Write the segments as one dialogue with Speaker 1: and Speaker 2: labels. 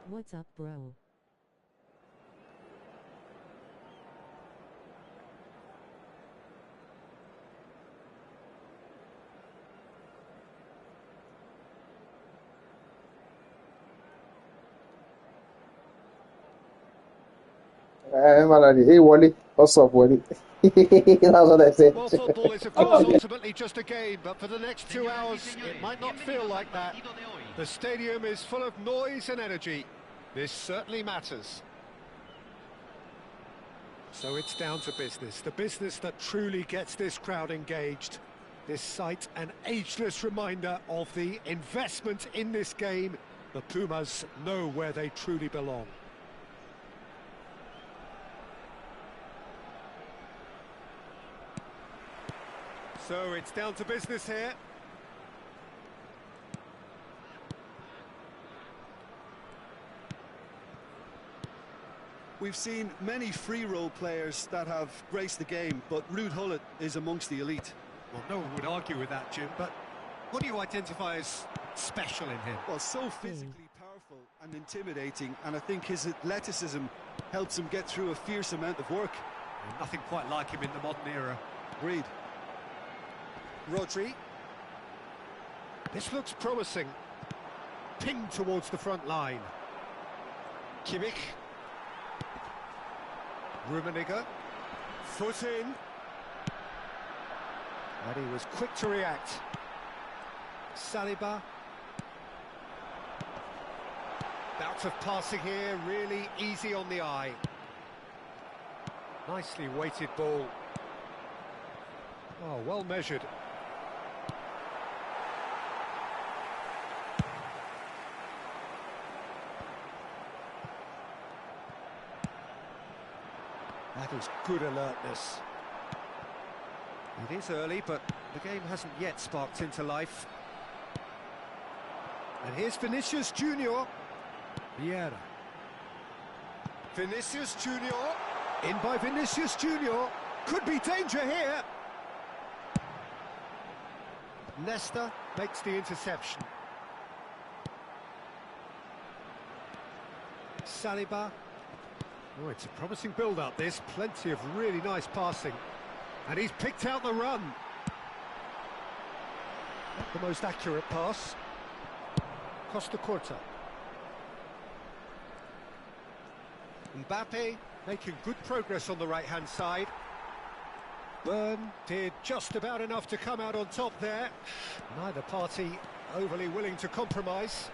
Speaker 1: What's up, bro?
Speaker 2: Malady. Hey, Wally. What's up, Wally? That's what I said.
Speaker 3: Well, football is, of course, ultimately just a game, but for the next 2 hours, it might not feel like that. The stadium is full of noise and energy. This certainly matters. So it's down to business, the business that truly gets this crowd engaged. This sight, an ageless reminder of the investment in this game. The Pumas know where they truly belong. So it's down to business here.
Speaker 4: We've seen many free role players that have graced the game, but Ruud Gullit is amongst the elite.
Speaker 3: Well, no one would argue with that, Jim, but what do you identify as special in him?
Speaker 4: Well, so physically powerful and intimidating, and I think his athleticism helps him get through a fierce amount of work.
Speaker 3: Nothing quite like him in the modern era.
Speaker 4: Agreed.
Speaker 3: Rodri. This looks promising. Pinged towards the front line. Kimmich. Rummenigge. Foot in. And he was quick to react. Saliba. Bout of passing here, really easy on the eye. Nicely weighted ball. Oh, well measured. That is good alertness. It is early, but the game hasn't yet sparked into life. And here's Vinicius Junior. Vieira. Vinicius Junior. In by Vinicius Junior. Could be danger here. Nesta makes the interception. Saliba. Oh, it's a promising build-up, this. Plenty of really nice passing. And he's picked out the run. Not the most accurate pass. Costa Curta. Mbappe making good progress on the right-hand side. Byrne did just about enough to come out on top there. Neither party overly willing to compromise.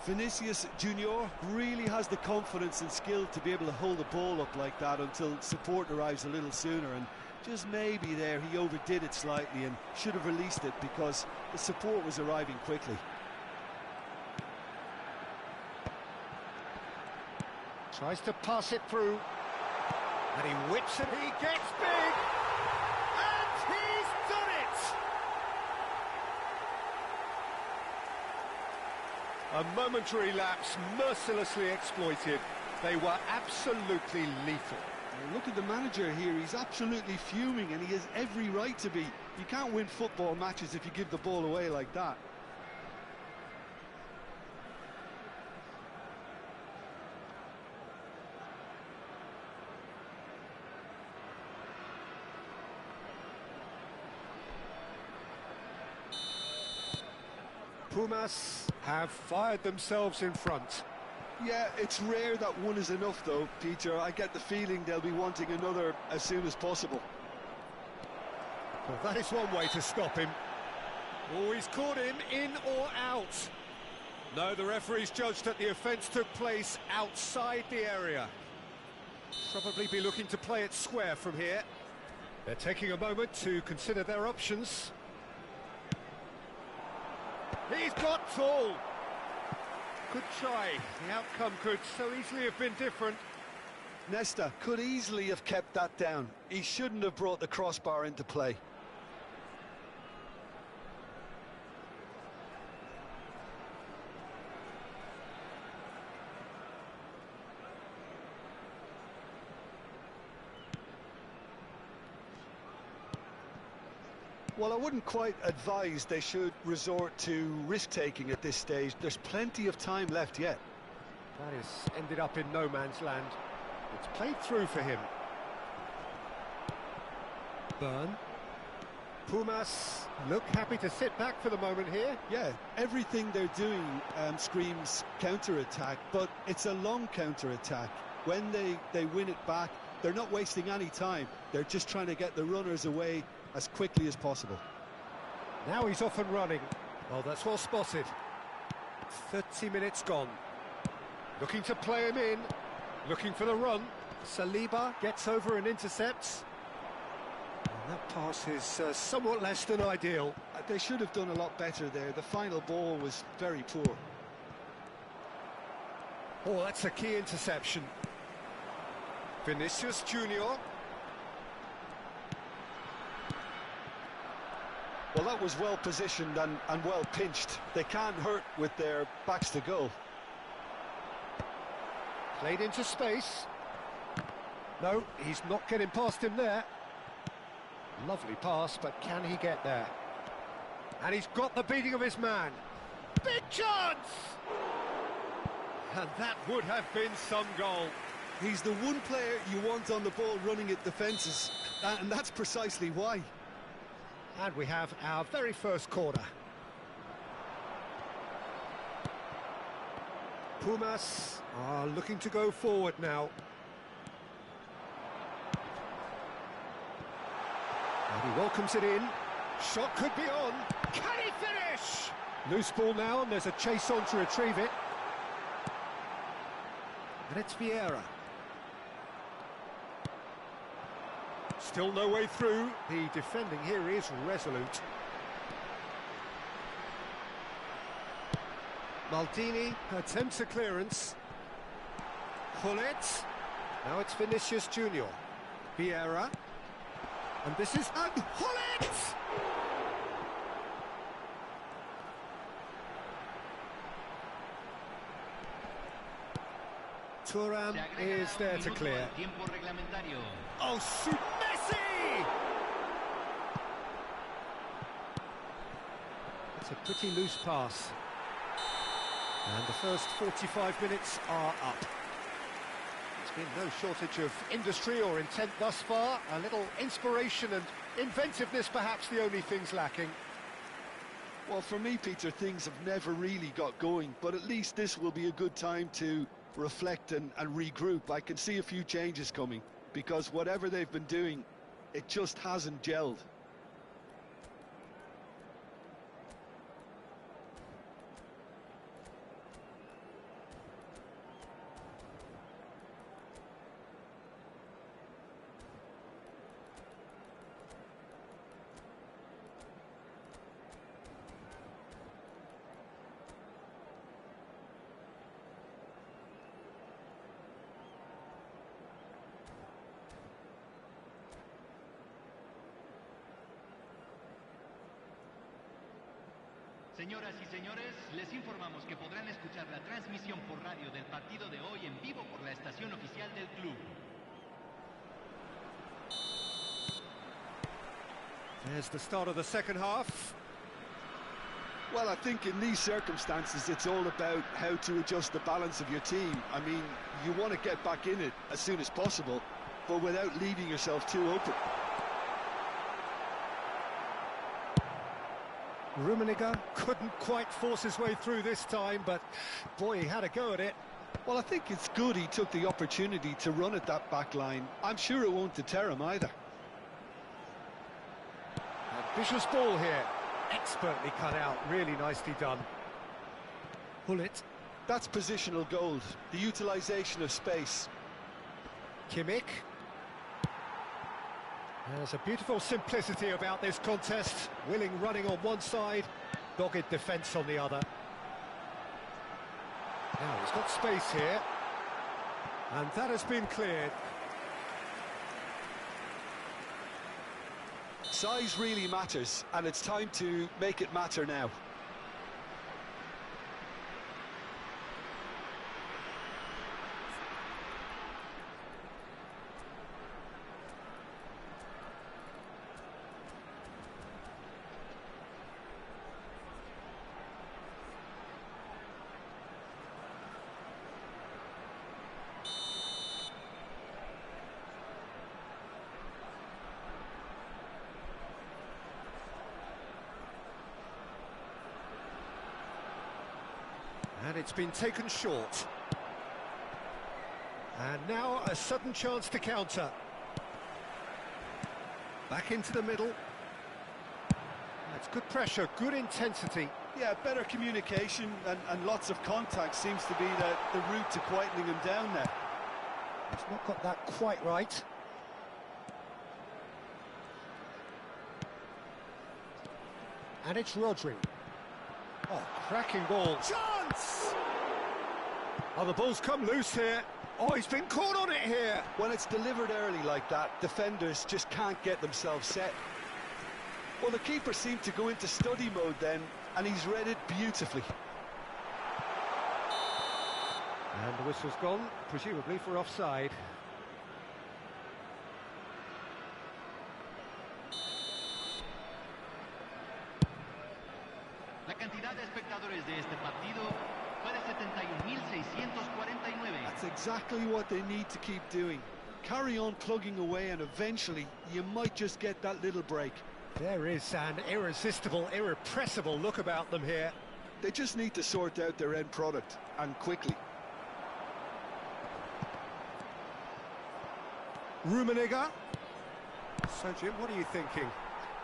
Speaker 4: Vinicius Junior really has the confidence and skill to be able to hold the ball up like that until support arrives a little sooner, and just maybe there he overdid it slightly and should have released it because the support was arriving quickly.
Speaker 3: Tries to pass it through, and he whips it, he gets big, and he's done it! A momentary lapse, mercilessly exploited. They were absolutely lethal.
Speaker 4: Look at the manager here, he's absolutely fuming, and he has every right to be. You can't win football matches if you give the ball away like that.
Speaker 3: Pumas have fired themselves in front.
Speaker 4: Yeah, it's rare that one is enough though, Peter. I get the feeling they'll be wanting another as soon as possible.
Speaker 3: Well, that is one way to stop him. Oh, he's caught him in or out. No, the referee's judged that the offence took place outside the area. Probably be looking to play it square from here. They're taking a moment to consider their options. He's got full. Good try. The outcome could so easily have been different.
Speaker 4: Nesta could easily have kept that down. He shouldn't have brought the crossbar into play. Well, I wouldn't quite advise they should resort to risk-taking at this stage. There's plenty of time left yet.
Speaker 3: That has ended up in no man's land. It's played through for him. Byrne. Pumas look happy to sit back for the moment here.
Speaker 4: Yeah, everything they're doing screams counter-attack, but it's a long counter-attack. When they win it back, they're not wasting any time. They're just trying to get the runners away as quickly as possible.
Speaker 3: Now he's off and running. Well, that's well spotted. 30 minutes gone. Looking to play him in. Looking for the run. Saliba gets over and intercepts. And that pass is somewhat less than ideal.
Speaker 4: They should have done a lot better there. The final ball was very poor.
Speaker 3: Oh, that's a key interception. Vinicius Junior.
Speaker 4: Well, that was well positioned and well pinched. They can't hurt with their backs to goal.
Speaker 3: Played into space. No, he's not getting past him there. Lovely pass, but can he get there? And he's got the beating of his man. Big chance! And that would have been some goal.
Speaker 4: He's the one player you want on the ball running at defences, and that's precisely why.
Speaker 3: And we have our very first corner. Pumas are looking to go forward now. And he welcomes it in. Shot could be on. Can he finish? Loose ball now, and there's a chase on to retrieve it. And it's Vieira. Still no way through. The defending here is resolute. Maldini attempts a clearance. Hullet. Now it's Vinicius Junior. Vieira. And this is... And Hullet! Thuram is there to clear. Oh, shoot! Messi! It's a pretty loose pass. And the first 45 minutes are up. There's been no shortage of industry or intent thus far. A little inspiration and inventiveness, perhaps the only things lacking.
Speaker 4: Well, for me, Peter, things have never really got going, but at least this will be a good time to reflect and regroup. I can see a few changes coming, because whatever they've been doing, it just hasn't gelled.
Speaker 1: Señoras y señores, les informamos que podrán escuchar la transmisión por radio del partido de hoy en vivo por la estación oficial del club.
Speaker 3: There's the start of the second half.
Speaker 4: Well, I think in these circumstances, it's all about how to adjust the balance of your team. I mean, you want to get back in it as soon as possible, but without leaving yourself too open.
Speaker 3: Rummenigge couldn't quite force his way through this time, but boy, he had a go at it.
Speaker 4: Well, I think it's good he took the opportunity to run at that back line. I'm sure it won't deter him either.
Speaker 3: Ambitious ball here. Expertly cut out, really nicely done. Hullet.
Speaker 4: That's positional gold, the utilisation of space.
Speaker 3: Kimmich. There's a beautiful simplicity about this contest. Willing running on one side, dogged defence on the other. Now he's got space here. And that has been cleared.
Speaker 4: Size really matters, and it's time to make it matter now.
Speaker 3: And it's been taken short. And now a sudden chance to counter. Back into the middle. That's good pressure, good intensity.
Speaker 4: Yeah, better communication and lots of contact seems to be the route to quietening him down now.
Speaker 3: He's not got that quite right. And it's Rodri. Oh, cracking ball.
Speaker 4: Chance!
Speaker 3: Oh, the ball's come loose here. Oh, he's been caught on it here.
Speaker 4: When it's delivered early like that, defenders just can't get themselves set. Well, the keeper seemed to go into study mode then, and he's read it beautifully.
Speaker 3: And the whistle's gone, presumably for offside.
Speaker 1: La cantidad de espectadores de este partido fue de 71.649.
Speaker 4: That's exactly what they need to keep doing. Carry on plugging away, and eventually you might just get that little break.
Speaker 3: There is an irresistible, irrepressible look about them here.
Speaker 4: They just need to sort out their end product, and quickly.
Speaker 3: Rummenigge. So, Jim, what are you thinking?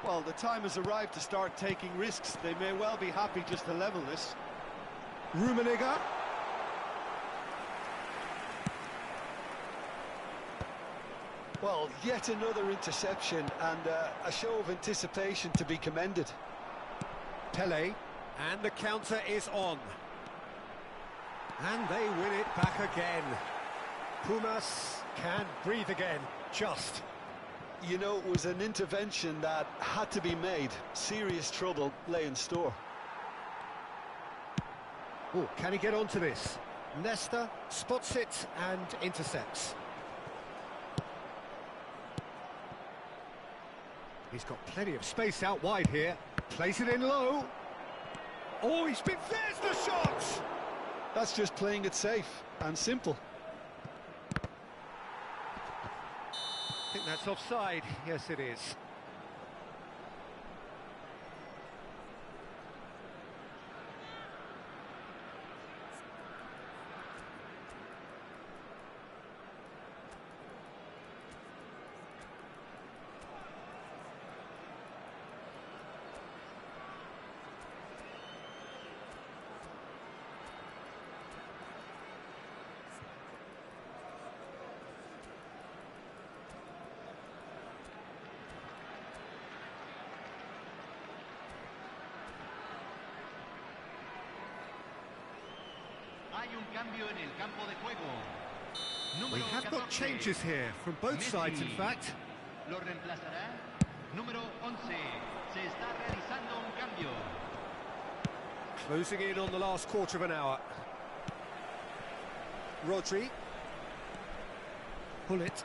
Speaker 4: Well, the time has arrived to start taking risks. They may well be happy just to level this.
Speaker 3: Rummenigge.
Speaker 4: Well, yet another interception, and a show of anticipation to be commended.
Speaker 3: Pele, and the counter is on. And they win it back again. Pumas can breathe again, just.
Speaker 4: You know, it was an intervention that had to be made. Serious trouble lay in store.
Speaker 3: Oh, can he get onto this? Nesta spots it and intercepts. He's got plenty of space out wide here. Plays it in low. Oh, there's the shot!
Speaker 4: That's just playing it safe and simple.
Speaker 3: I think that's offside. Yes, it is.
Speaker 1: Hay un cambio en el campo de juego.
Speaker 3: We have got changes here from both sides, in fact.
Speaker 1: Lo reemplazará número 11. Se está realizando un cambio.
Speaker 3: Closing in on the last quarter of an hour. Rodri. Pull it.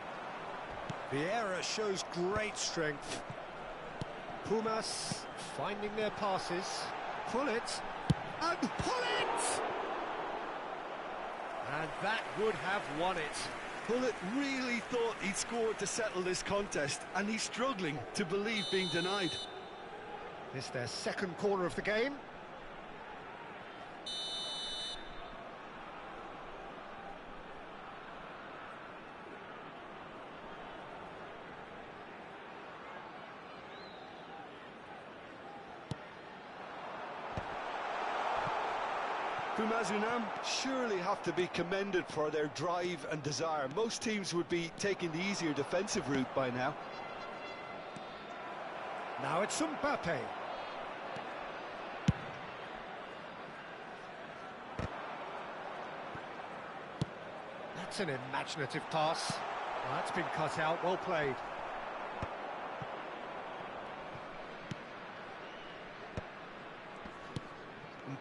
Speaker 3: The error shows great strength. Pumas finding their passes. Pull it. And pull it! And that would have won it.
Speaker 4: Pullet really thought he'd scored to settle this contest, and he's struggling to believe being denied.
Speaker 3: It's their second corner of the game.
Speaker 4: Pumas Unam surely have to be commended for their drive and desire. Most teams would be taking the easier defensive route by now.
Speaker 3: Now it's Mbappe. That's an imaginative pass. Well, that's been cut out, well played.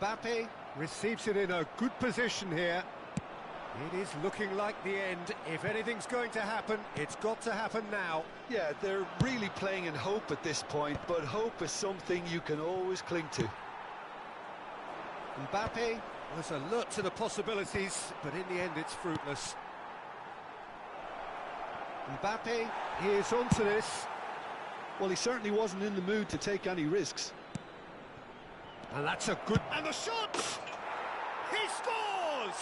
Speaker 3: Mbappe receives it in a good position here. It is looking like the end. If anything's going to happen, it's got to happen now.
Speaker 4: Yeah, they're really playing in hope at this point, but hope is something you can always cling to.
Speaker 3: Mbappe was alert to the possibilities, but in the end it's fruitless. Mbappe is onto this.
Speaker 4: Well, he certainly wasn't in the mood to take any risks.
Speaker 3: And that's a good... And the shot! He scores!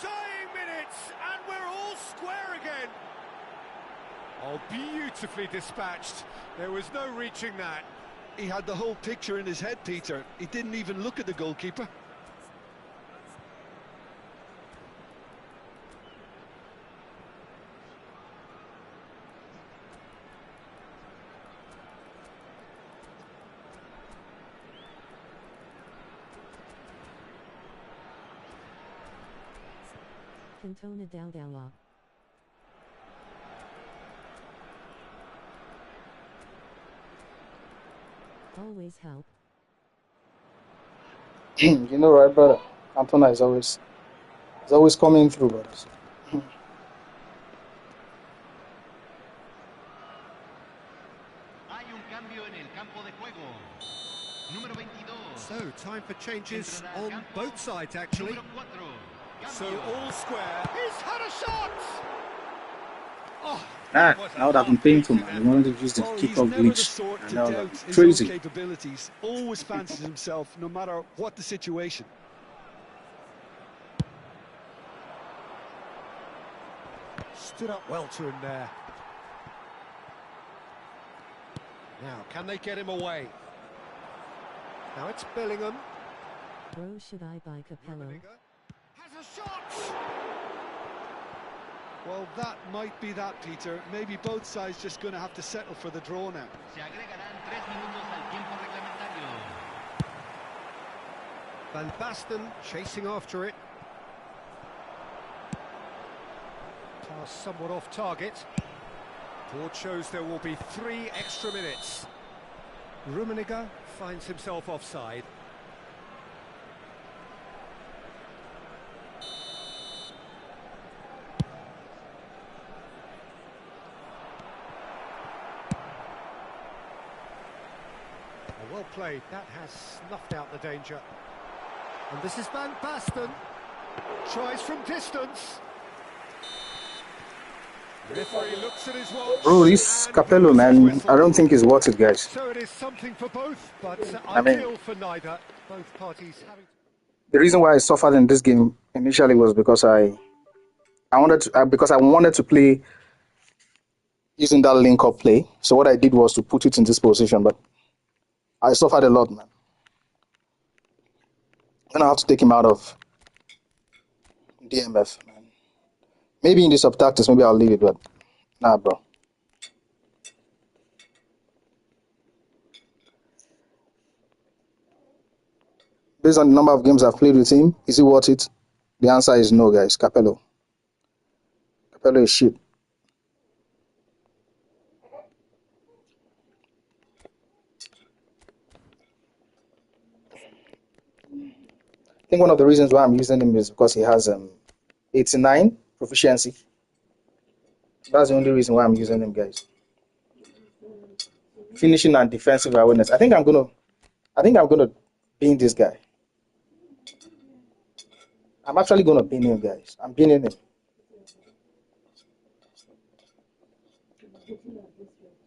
Speaker 3: Dying minutes, and we're all square again. Oh, beautifully dispatched. There was no reaching that.
Speaker 4: He had the whole picture in his head, Peter. He didn't even look at the goalkeeper.
Speaker 5: Cantona Dalgala. Always help.
Speaker 2: You know, right, brother? Cantona is always coming through, brothers.
Speaker 1: Hay un cambio en el campo de juego. Número 22.
Speaker 3: So, time for changes on both sides, actually.
Speaker 1: Número 4.
Speaker 3: So, all square. He's had a shot! Oh,
Speaker 2: That would have been painful, man. He wanted to use the
Speaker 4: Oh, he's
Speaker 2: keeper
Speaker 4: never the
Speaker 2: glitch.
Speaker 4: sort
Speaker 2: And
Speaker 4: to
Speaker 2: that was
Speaker 4: doubt his own
Speaker 2: crazy.
Speaker 4: capabilities. Always fancies himself, no matter what the situation.
Speaker 3: stood up well to him there. Now, can they get him away? Now it's Bellingham.
Speaker 5: Bro, should I buy Capello?
Speaker 3: Has a shot!
Speaker 4: Well, that might be that, Peter. Maybe both sides just going to have to settle for the draw now.
Speaker 1: Se agregarán 3 minutos al tiempo reglamentario.
Speaker 3: Van Basten chasing after it. Pass somewhat off target. Board shows there will be 3 extra minutes. Rummenigge finds himself offside. Well played, that has snuffed out the danger. And this is Van Basten. Tries from distance. Referee looks at his watch.
Speaker 2: Bro, this
Speaker 3: and
Speaker 2: Capello,
Speaker 3: blows his
Speaker 2: man,
Speaker 3: whistle.
Speaker 2: I don't think it's worth it, guys.
Speaker 3: So it is something for both, but
Speaker 2: I mean-
Speaker 3: ideal for neither. Both parties having...
Speaker 2: The reason why I suffered in this game initially was because I wanted to play using that link-up play. So what I did was to put it in this position, but I suffered a lot, man. Then I have to take him out of DMF, man. Maybe in the subtactics, maybe I'll leave it, but nah, bro. Based on the number of games I've played with him, is he worth it? The answer is no, guys. Capello is shit. I think one of the reasons why I'm using him is because he has 89 proficiency. That's the only reason why I'm using him, guys. Finishing and defensive awareness. I think I'm gonna bin this guy. I'm actually gonna bin him, guys. I'm binning him.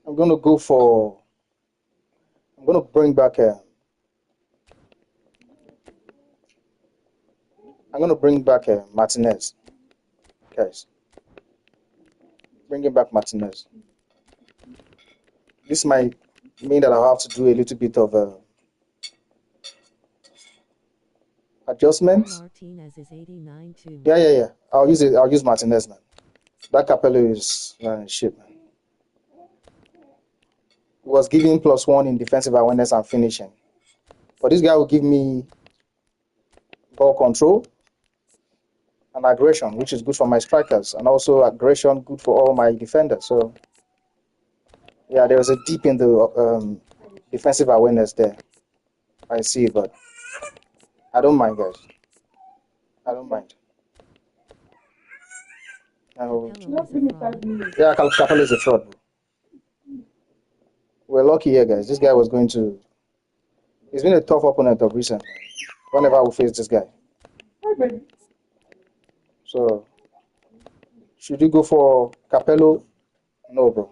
Speaker 2: I'm gonna bring back Martinez, guys. Bringing back Martinez. This might mean that I'll have to do a little bit of adjustments.
Speaker 5: Martinez is 89 too.
Speaker 2: Yeah. I'll use Martinez, man. That Capello is shit, man. He was giving +1 in defensive awareness and finishing. But this guy will give me ball control and aggression, which is good for my strikers, and also aggression good for all my defenders. So yeah, there was a dip in the defensive awareness there. I see, but I don't mind, guys. I don't mind. Yeah, Capello is a fraud, bro. We're lucky here, guys. This guy was going to... He's been a tough opponent of recent. Whenever we face this guy. So, should you go for Capello? No, bro.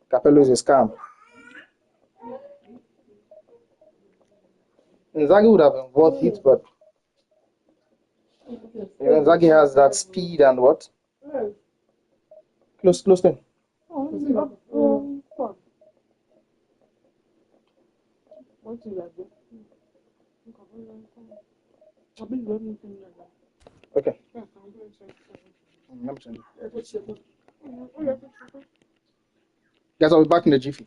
Speaker 2: Capello is a scam. Inzaghi would have been worth it, but Inzaghi has that speed and what? Close thing. Okay. Guys, I'll be back in the jiffy.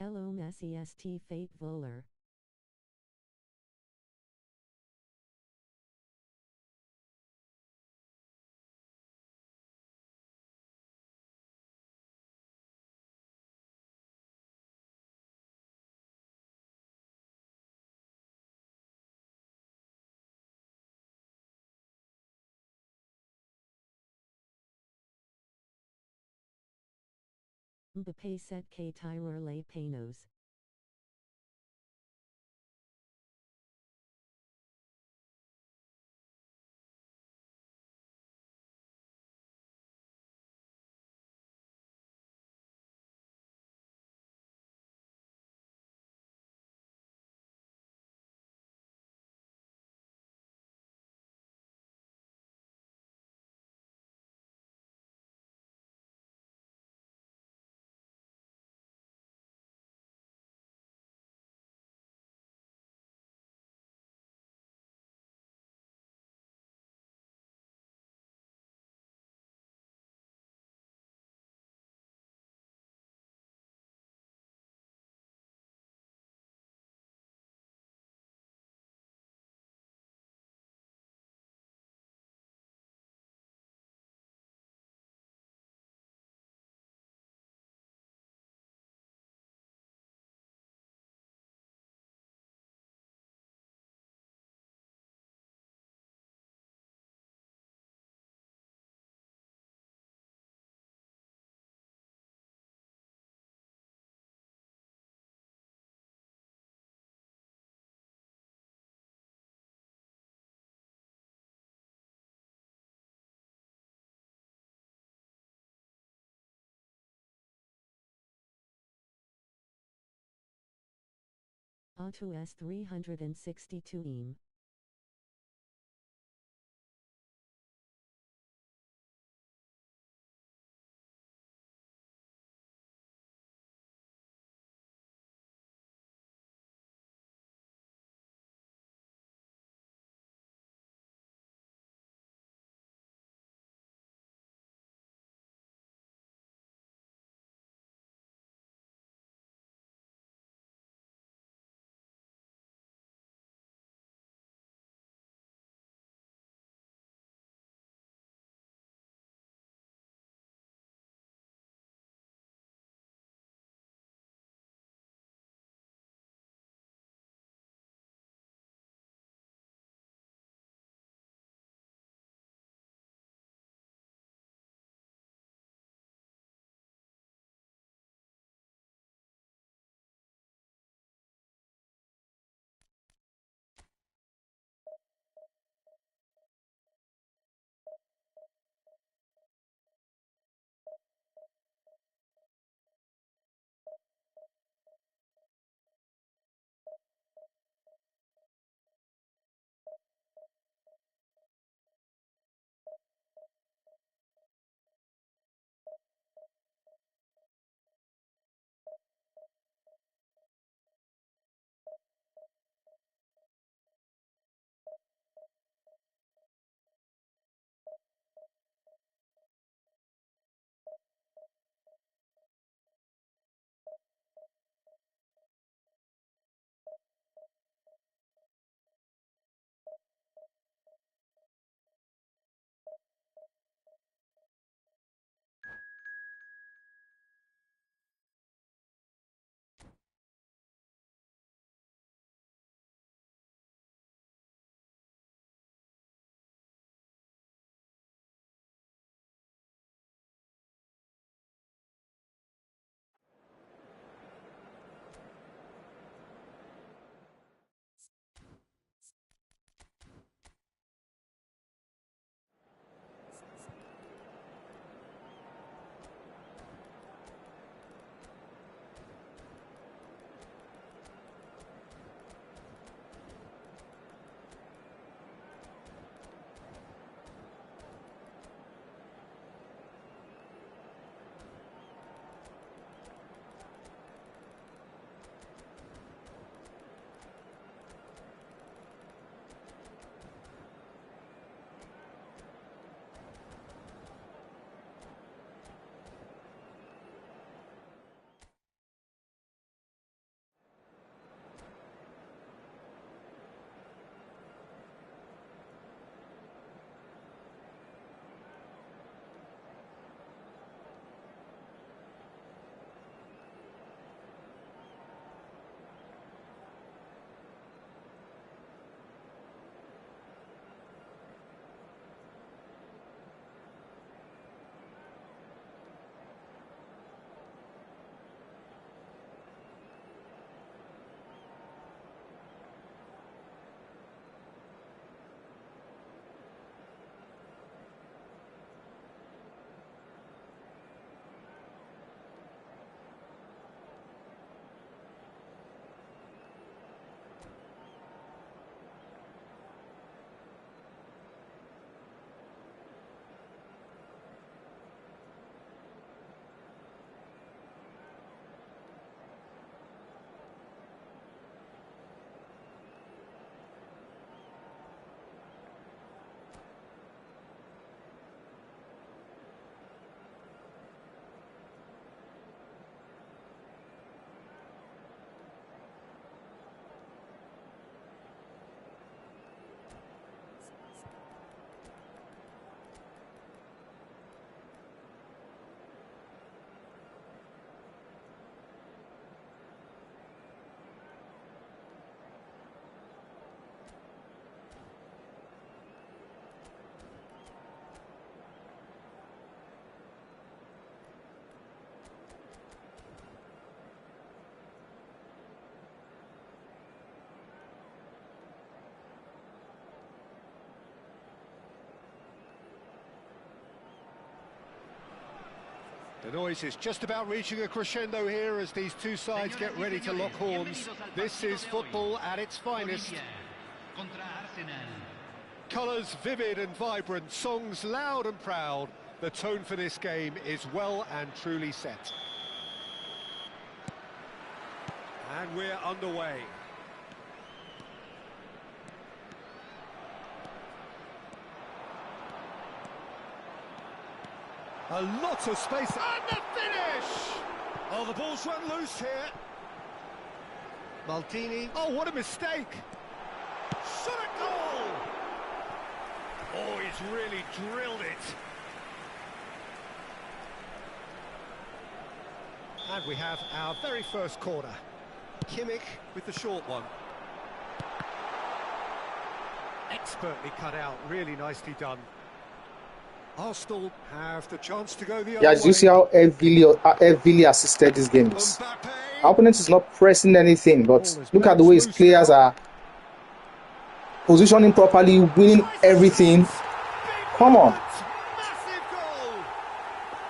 Speaker 5: Hello Messi Fate Voller. Mbappé set K Tyrer Les Panos. Auto S362 EAM.
Speaker 3: The noise is just about reaching a crescendo here as these two sides get ready to lock horns. This is football at its finest. Colours vivid and vibrant, songs loud and proud. The tone for this game is well and truly set. And we're underway. A lot of space, and the finish!
Speaker 4: Oh, the ball's run loose here.
Speaker 3: Maldini, oh, what a mistake!
Speaker 4: Shot a goal!
Speaker 3: Oh, he's really drilled it. And we have our very first corner. Kimmich with the short one. Expertly cut out, really nicely done. Arsenal have the chance to go the other way.
Speaker 2: Yeah, you see how heavily assisted this game is.
Speaker 3: Mbappe.
Speaker 2: Our opponent is not pressing anything, but look at the way his players are positioning properly, winning everything. Come on.
Speaker 3: Massive goal.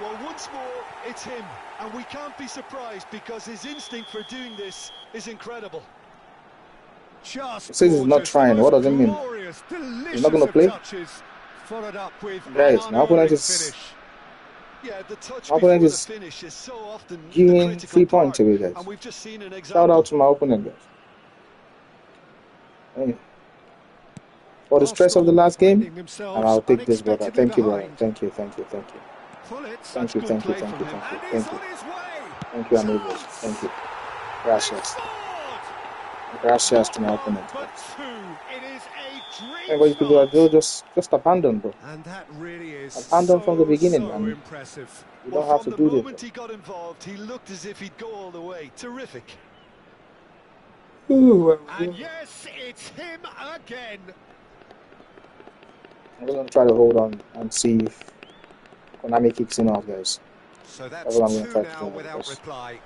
Speaker 4: Well, once more, it's him. And we can't be surprised because his instinct for doing this is incredible.
Speaker 3: Just
Speaker 2: Says he's not trying. What does it mean?
Speaker 3: glorious,
Speaker 2: He's not going to play?
Speaker 3: touches, followed up with
Speaker 2: Guys,
Speaker 3: an
Speaker 2: my opponent
Speaker 3: unerring
Speaker 2: is
Speaker 3: finish.
Speaker 4: Yeah, the touch
Speaker 2: My
Speaker 4: before
Speaker 2: opponent
Speaker 4: the
Speaker 2: is
Speaker 4: finish is so often the
Speaker 2: giving
Speaker 4: critical
Speaker 2: 3
Speaker 4: part,
Speaker 2: points away, guys.
Speaker 4: and we've just seen an
Speaker 2: Shout
Speaker 4: example.
Speaker 2: out to my opponent, guys. Hey. For the stress of the last game, and I'll take this, brother. Thank you, brother. Thank you.
Speaker 3: Pull it.
Speaker 2: Thank you.
Speaker 3: And he's on his way.
Speaker 2: Thank you, amigos. Thank you. Gracias. Gracias to my opponent.
Speaker 3: But two. It is a dream
Speaker 2: Hey, what you could do,
Speaker 3: start.
Speaker 2: Joe, just abandon, bro.
Speaker 3: And that really is
Speaker 2: Abandon from the beginning,
Speaker 3: so
Speaker 2: man.
Speaker 3: impressive.
Speaker 2: You
Speaker 4: Well,
Speaker 2: don't have
Speaker 4: from
Speaker 2: to
Speaker 4: the
Speaker 2: do
Speaker 4: moment
Speaker 2: this.
Speaker 4: he got involved, he looked as if he'd go all the way. Terrific.
Speaker 3: And yes, it's him again.
Speaker 2: I'm going to try to hold on and see if Konami kicks in off, guys.
Speaker 3: So that's
Speaker 2: That's what I'm gonna
Speaker 3: two
Speaker 2: try to
Speaker 3: now
Speaker 2: do,
Speaker 3: without
Speaker 2: because
Speaker 3: reply.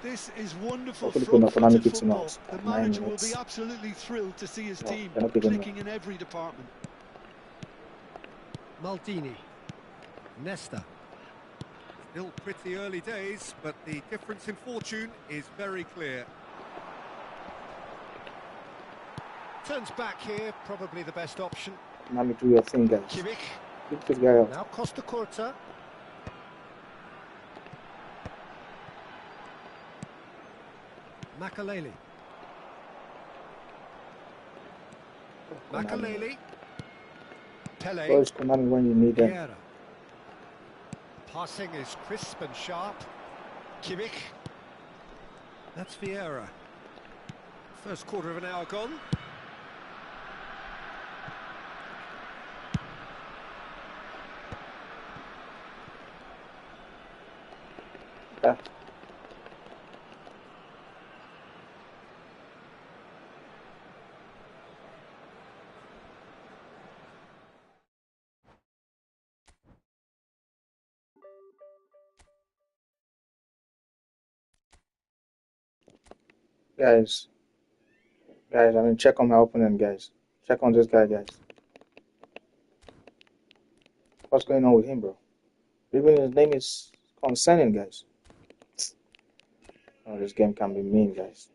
Speaker 4: This is wonderful
Speaker 2: hopefully Konami
Speaker 4: front-footed
Speaker 2: kicks in
Speaker 4: football.
Speaker 2: off
Speaker 4: The
Speaker 2: at 9
Speaker 4: manager will
Speaker 2: minutes.
Speaker 4: be absolutely thrilled to see his
Speaker 2: No,
Speaker 4: team
Speaker 2: they're not kicking
Speaker 4: clicking in every department.
Speaker 3: Maldini. Nesta. Still pretty early days, but the difference in fortune is very clear. Turns back here, probably the best option.
Speaker 2: Konami, do your thing, guys.
Speaker 3: Kimmich.
Speaker 2: Keep this guy out.
Speaker 3: Now Costa Curta. Makaleli. Makaleli. Pele.
Speaker 2: Where's Konami when you need them?
Speaker 3: Vieira. Passing is crisp and sharp. Kimmich. That's Vieira. First quarter of an hour gone.
Speaker 2: Yeah. Guys, I mean, check on my opponent, guys. Check on this guy, guys. What's going on with him, bro? Even his name is concerning, guys. Oh, this game can be mean, guys.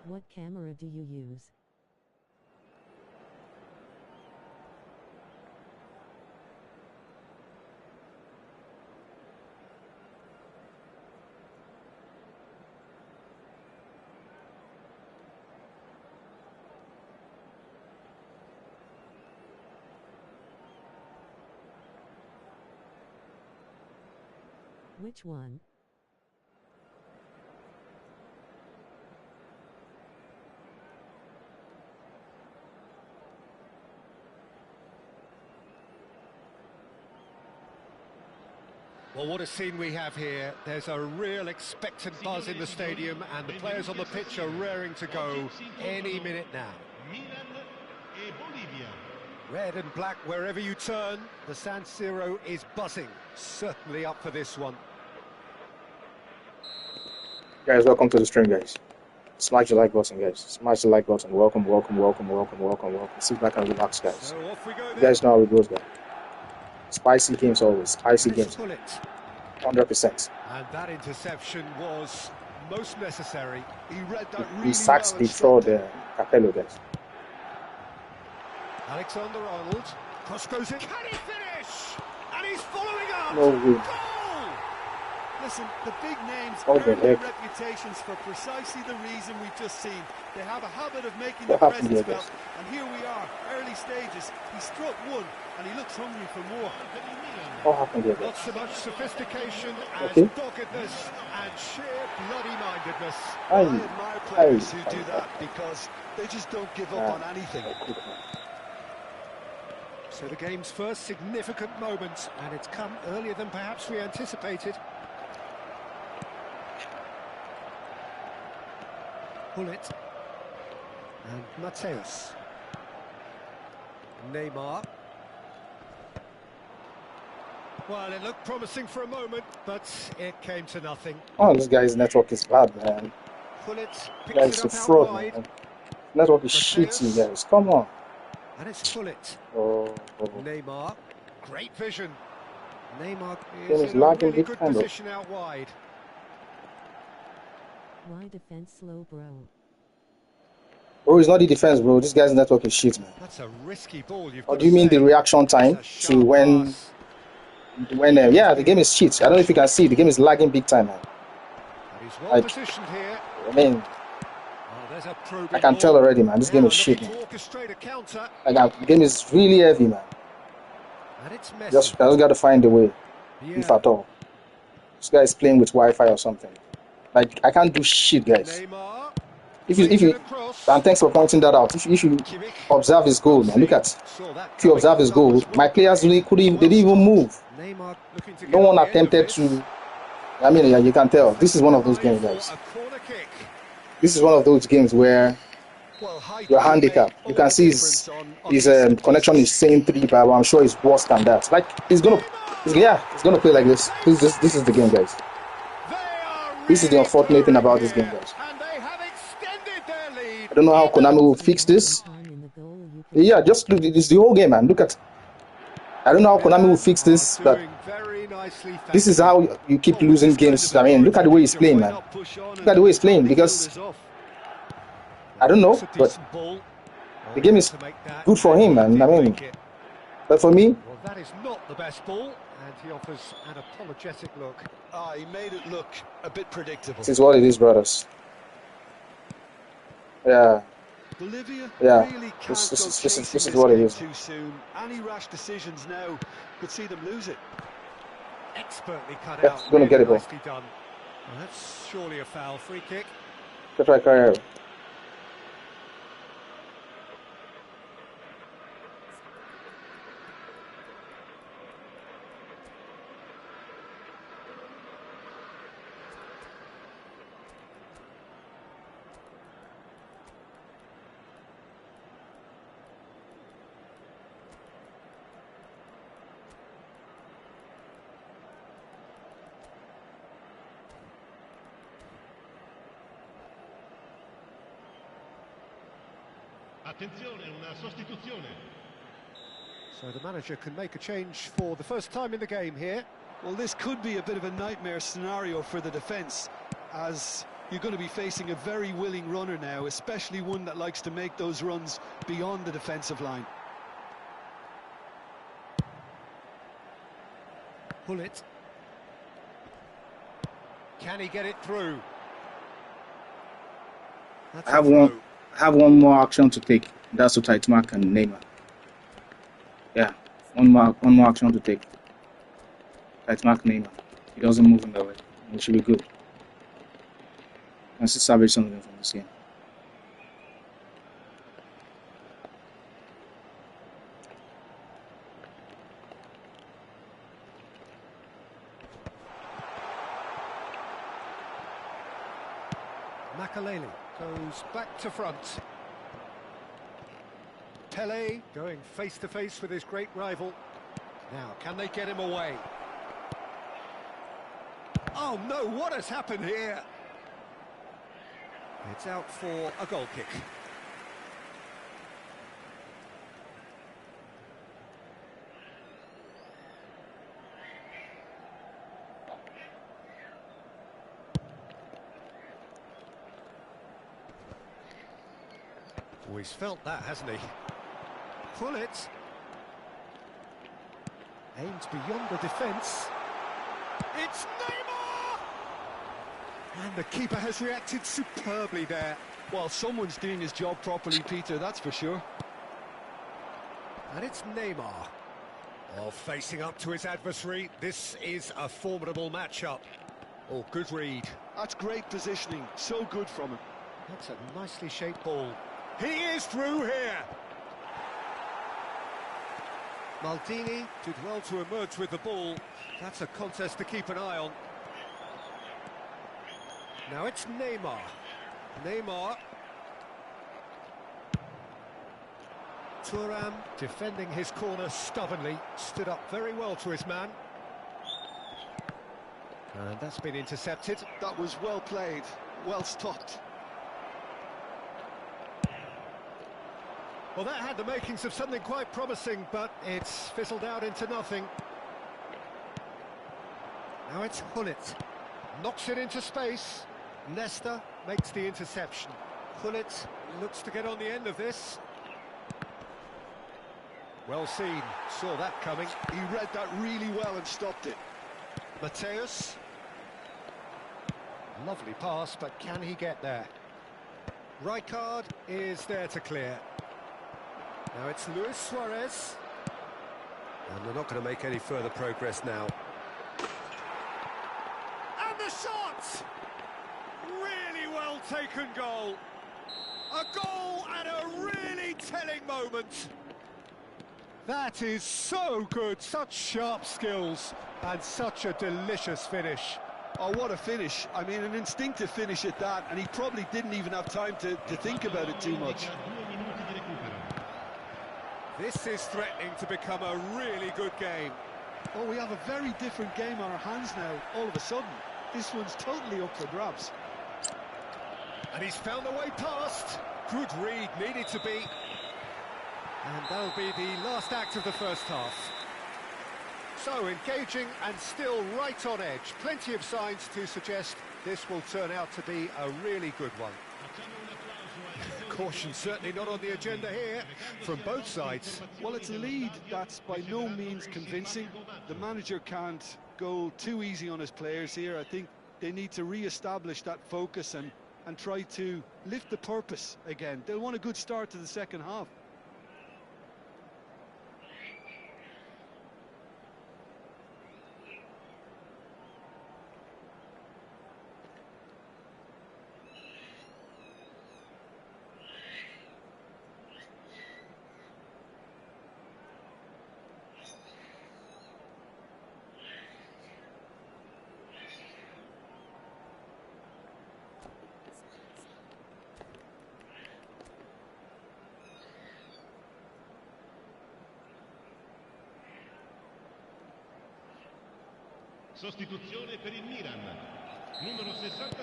Speaker 5: What camera do you use? Which one?
Speaker 3: Well, what a scene we have here. There's a real expectant buzz in the stadium, and the players on the pitch are raring to go any minute now. Red and black wherever you turn, the San Siro is buzzing. Certainly up for this one.
Speaker 2: Guys, welcome to the stream, guys. Smash the like button, guys. Smash the like button. Welcome, welcome, welcome, welcome, welcome, welcome. Sit back and relax, guys.
Speaker 3: So off we go.
Speaker 2: You guys know how it goes, guys. Spicy games always. Spicy games. 100%.
Speaker 3: And that interception was most necessary.
Speaker 4: He read that really
Speaker 2: He sacks
Speaker 4: well
Speaker 2: the
Speaker 4: and
Speaker 2: fraud
Speaker 4: stopped it.
Speaker 2: Capello, guys.
Speaker 3: Alexander-Arnold. Cross goes in. Can he finish? And he's following up.
Speaker 2: No way.
Speaker 3: Goal!
Speaker 4: Listen, the big names
Speaker 2: Oh, the
Speaker 4: earn their
Speaker 2: heck.
Speaker 4: reputations for precisely the reason we've just seen. They have a habit of making
Speaker 2: What
Speaker 4: their
Speaker 2: happened
Speaker 4: presence
Speaker 2: here,
Speaker 4: felt. And here we are, early stages. He struck one, and he looks hungry for more.
Speaker 2: What happened here,
Speaker 3: Not
Speaker 2: guys?
Speaker 3: so much sophistication as
Speaker 2: Okay.
Speaker 3: doggedness and sheer bloody-mindedness.
Speaker 4: I
Speaker 2: Aye.
Speaker 4: admire players
Speaker 2: Aye.
Speaker 4: who do that because they just don't give up on anything.
Speaker 3: So the game's first significant moment, and it's come earlier than perhaps we anticipated. Bullet. And Mateus. Neymar. Well, it looked promising for a moment, but it came to nothing.
Speaker 2: Oh, this guy's network is bad, man.
Speaker 3: Bullet
Speaker 2: This
Speaker 3: picks
Speaker 2: guy's
Speaker 3: it
Speaker 2: a
Speaker 3: up out
Speaker 2: fraud,
Speaker 3: wide,
Speaker 2: man. Network is
Speaker 3: Mateus.
Speaker 2: shitty, guys. Come on.
Speaker 3: and it's Bullet.
Speaker 2: Oh.
Speaker 3: Neymar, great vision. Neymar
Speaker 2: Game
Speaker 3: is
Speaker 2: is
Speaker 3: in a
Speaker 2: lagging
Speaker 3: really
Speaker 2: big
Speaker 3: good
Speaker 2: time, though.
Speaker 3: position out wide.
Speaker 5: Why defense slow, bro?
Speaker 2: Bro, it's not the defense, bro. This guy's network is shit, man.
Speaker 3: That's a risky ball. You've
Speaker 2: Or
Speaker 3: got
Speaker 2: do you
Speaker 3: to
Speaker 2: mean the
Speaker 3: say.
Speaker 2: reaction time
Speaker 3: That's a
Speaker 2: to
Speaker 3: sharp
Speaker 2: when
Speaker 3: pass.
Speaker 2: yeah, the game is shit. I don't know if you can see, the game is lagging big time, man.
Speaker 3: And he's well
Speaker 2: Like,
Speaker 3: positioned here.
Speaker 2: I mean,
Speaker 3: Oh, there's a probing
Speaker 2: I can
Speaker 3: ball.
Speaker 2: tell already, man. This game
Speaker 3: Now
Speaker 2: is shit,
Speaker 3: looking
Speaker 2: man.
Speaker 3: to orchestrate a counter,
Speaker 2: Like, the game is really heavy, man.
Speaker 3: and it's Messi.
Speaker 2: I just got to find a way, if
Speaker 3: Yeah.
Speaker 2: at all. This guy is playing with Wi-Fi or something. Like, I can't do shit, guys.
Speaker 3: Neymar.
Speaker 2: If you,
Speaker 3: plays it across.
Speaker 2: and thanks for pointing that out. If you
Speaker 3: Kimmich.
Speaker 2: observe his goal, man, look at.
Speaker 3: Saw that
Speaker 2: If you
Speaker 3: coming.
Speaker 2: observe his goal, my players really couldn't. They didn't even move.
Speaker 3: Neymar looking to
Speaker 2: No
Speaker 3: get
Speaker 2: one
Speaker 3: on the end of
Speaker 2: attempted
Speaker 3: this.
Speaker 2: to. I mean, yeah, you can tell. This is one of those games, guys.
Speaker 3: A corner kick.
Speaker 2: This is one of those games where
Speaker 4: Well, height
Speaker 2: you're
Speaker 4: can make
Speaker 2: handicapped. You
Speaker 4: all
Speaker 2: can
Speaker 4: the
Speaker 2: see
Speaker 4: difference on
Speaker 2: his
Speaker 4: these set
Speaker 2: connection
Speaker 4: pieces.
Speaker 2: is saying 3, but I'm sure it's worse than that. Like, he's gonna play like this. This is the game, guys.
Speaker 3: They are
Speaker 2: This is the
Speaker 3: really
Speaker 2: unfortunate thing about
Speaker 3: firing
Speaker 2: this game,
Speaker 3: here,
Speaker 2: guys.
Speaker 3: and they have extended their lead.
Speaker 2: I don't know how Konami will fix this.
Speaker 5: Time in the goal, you can
Speaker 2: Yeah, just look. It's the whole game, man. Look at. I don't know how Konami will fix this, but
Speaker 3: Doing very nicely,
Speaker 2: this is
Speaker 3: thank you.
Speaker 2: how you keep losing games. I mean, look at the way he's playing, man. Look at the way he's playing, because I don't know,
Speaker 3: It's a
Speaker 2: but
Speaker 3: decent ball.
Speaker 2: the game is
Speaker 3: To make that,
Speaker 2: good for him, man.
Speaker 3: did
Speaker 2: I mean,
Speaker 3: make it.
Speaker 2: but for me,
Speaker 3: Well, that is not the best ball, and he offers an apologetic look.
Speaker 4: Ah, he made it look a bit predictable.
Speaker 2: this is what it is, brothers. Yeah.
Speaker 4: Bolivia
Speaker 2: Yeah,
Speaker 4: really can't
Speaker 2: this
Speaker 4: go
Speaker 2: is
Speaker 4: chasing
Speaker 2: what it
Speaker 4: game
Speaker 2: is.
Speaker 4: too soon. Any rash decisions now could see them lose it.
Speaker 3: Expertly cut
Speaker 2: Yeah,
Speaker 3: out.
Speaker 2: he's gonna
Speaker 3: really
Speaker 2: get it, bro.
Speaker 3: nicely done. Well, that's surely a foul. Free kick.
Speaker 2: Good try, Carrero.
Speaker 6: Attenzione, una sostituzione.
Speaker 3: So the manager can make a change for the first time in the game here.
Speaker 4: Well, this could be a bit of a nightmare scenario for the defence, as you're going to be facing a very willing runner now, especially one that likes to make those runs beyond the defensive line.
Speaker 3: Pull it. Can he get it through? That's
Speaker 2: I have one more action to take. That's to tight mark and Neymar. Yeah, one more action to take. Tight mark Neymar. He doesn't move in that way. It should be good. Let's salvage something from this game.
Speaker 3: Makaleli goes back to front. Pele going face to face with his great rival. Now, can they get him away? Oh no, what has happened here? It's out for a goal kick. Oh, he's felt that, hasn't he? Pull it. Aims beyond the defence. It's Neymar! And the keeper has reacted superbly there.
Speaker 4: Well, someone's doing his job properly, Peter, that's for sure.
Speaker 3: And it's Neymar. Oh, facing up to his adversary. This is a formidable matchup. Oh, good read.
Speaker 4: That's great positioning, so good from him.
Speaker 3: That's a nicely shaped ball. He is through here. Maldini did well to emerge with the ball. That's a contest to keep an eye on. Now it's Neymar. Neymar. Thuram defending his corner stubbornly. Stood up very well to his man. And that's been intercepted.
Speaker 4: That was well played, well stopped.
Speaker 3: Well, that had the makings of something quite promising, but it's fizzled out into nothing. Now it's Hullet. Knocks it into space. Nesta makes the interception. Hullet looks to get on the end of this. Well seen. Saw that coming.
Speaker 4: He read that really well and stopped it.
Speaker 3: Mateus. Lovely pass, but can he get there? Rijkaard is there to clear. Now it's Luis Suarez. And they're not going to make any further progress now. And the shot! Really well taken goal. A goal at a really telling moment. That is so good. Such sharp skills and such a delicious finish.
Speaker 4: Oh, what a finish. I mean, an instinctive finish at that, and he probably didn't even have time to think about it too much.
Speaker 3: This is threatening to become a really good game.
Speaker 4: Oh, we have a very different game on our hands now, all of a sudden. This one's totally up for grabs.
Speaker 3: And he's found a way past. Good read, needed to be. And that'll be the last act of the first half. So, engaging and still right on edge. Plenty of signs to suggest this will turn out to be a really good one. Caution certainly not on the agenda here from both sides.
Speaker 4: Well, it's a lead that's by no means convincing. The manager can't go too easy on his players here. I think they need to re-establish that focus and try to lift the purpose again. They'll want a good start to the second half.
Speaker 6: Sostituzione per il Milan. Numero 66.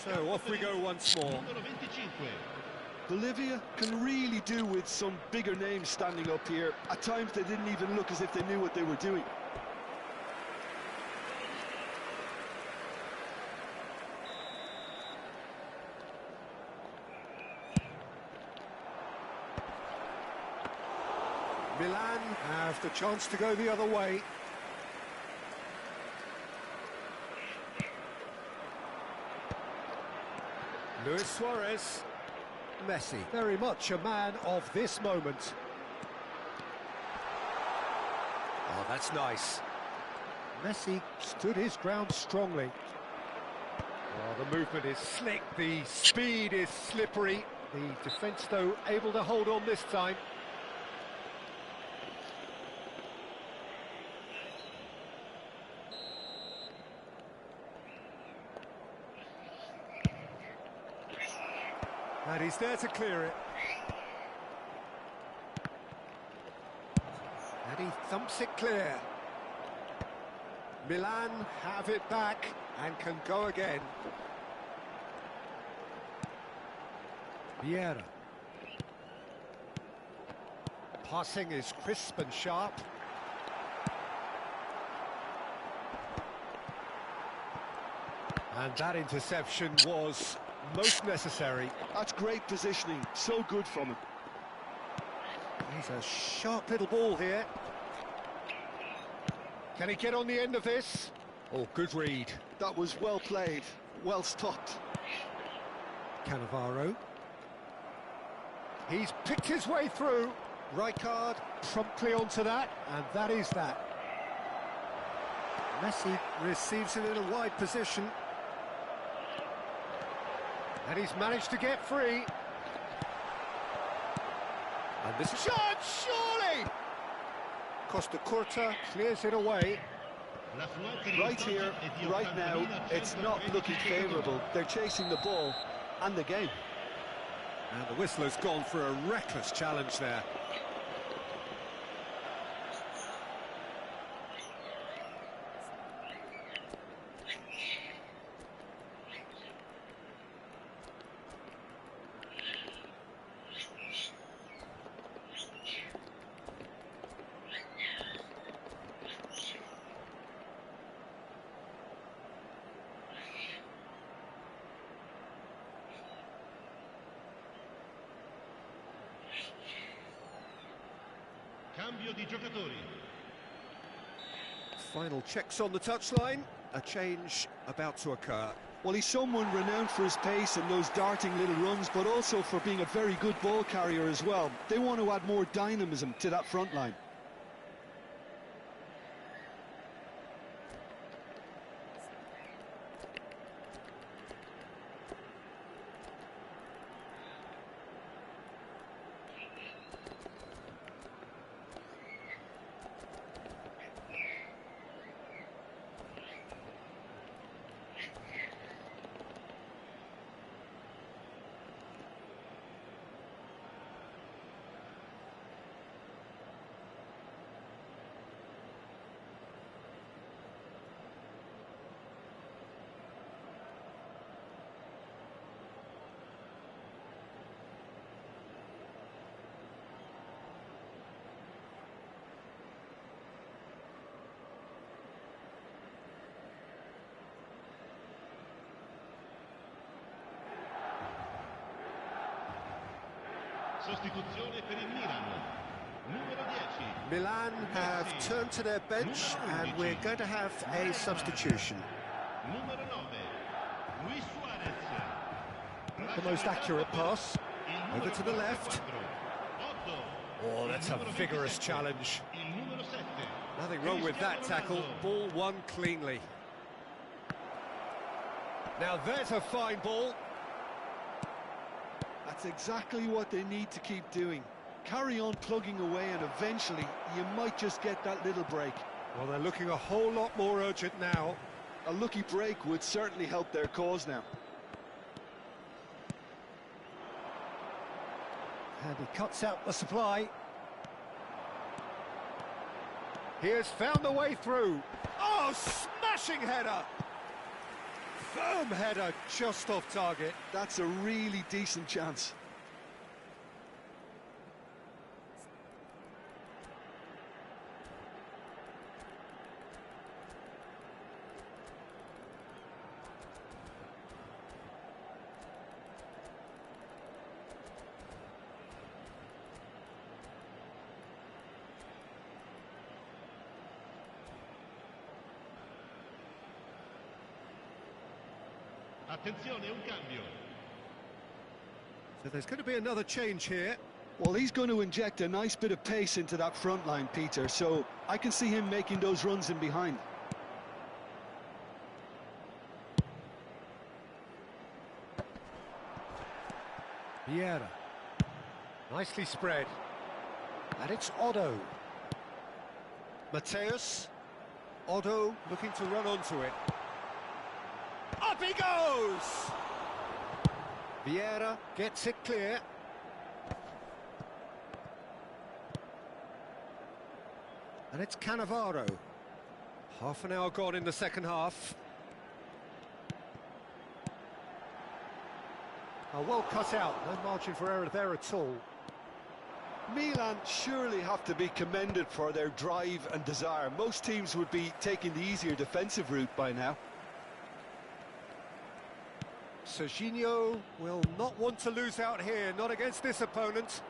Speaker 3: So off we go once more.
Speaker 6: Numero 25.
Speaker 4: Bolivia can really do with some bigger names standing up here. At times they didn't even look as if they knew what they were doing.
Speaker 3: Milan have the chance to go the other way. Luis Suarez. Messi, very much a man of this moment. Oh, that's nice. Messi stood his ground strongly. Oh, the movement is slick, the speed is slippery. The defence, though, able to hold on this time. And he's there to clear it. And he thumps it clear. Milan have it back and can go again. Vieira. Passing is crisp and sharp. And that interception was most necessary.
Speaker 4: That's great positioning, so good from him.
Speaker 3: He's a sharp little ball here. Can he get on the end of this? Oh, good read.
Speaker 4: That was well played, well stopped.
Speaker 3: Cannavaro. He's picked his way through. Rijkaard promptly onto that, and that is that. Messi receives it in a wide position. And he's managed to get free. And this is shot, surely! Costa Curta clears it away.
Speaker 4: Right here, right now, it's not looking favourable. They're chasing the ball and the game.
Speaker 3: And the whistler's gone for a reckless challenge there.
Speaker 6: Cambio di giocatori.
Speaker 3: Final checks on the touchline. A change about to occur.
Speaker 4: Well, he's someone renowned for his pace and those darting little runs, but also for being a very good ball carrier as well. They want to add more dynamism to that front line.
Speaker 6: Sostituzione per il Milan. Numero 10.
Speaker 3: Milan have turned to their bench and we're going to have a substitution.
Speaker 6: Numero 9. Luis Suarez.
Speaker 3: The most accurate pass. Over to the left. Oh, that's a vigorous challenge.
Speaker 6: Il numero 7.
Speaker 3: Nothing wrong with that tackle. Ball won cleanly. Now there's a fine ball.
Speaker 4: That's exactly what they need to keep doing. Carry on plugging away and eventually you might just get that little break.
Speaker 3: Well, they're looking a whole lot more urgent now.
Speaker 4: A lucky break would certainly help their cause now.
Speaker 3: And he cuts out the supply. He has found the way through. Oh, smashing header! Firm header, just off target.
Speaker 4: That's a really decent chance.
Speaker 6: Attenzione, un cambio.
Speaker 3: So there's going to be another change here.
Speaker 4: Well, he's going to inject a nice bit of pace into that front line, Peter, so I can see him making those runs in behind.
Speaker 3: Vieira. Nicely spread. And it's Otto. Mateus. Otto looking to run onto it. Up he goes! Vieira gets it clear. And it's Cannavaro. Half an hour gone in the second half. Oh, well cut out, no margin for error there at all.
Speaker 4: Milan surely have to be commended for their drive and desire. Most teams would be taking the easier defensive route by now.
Speaker 3: Serginho will not want to lose out here, not against this opponent.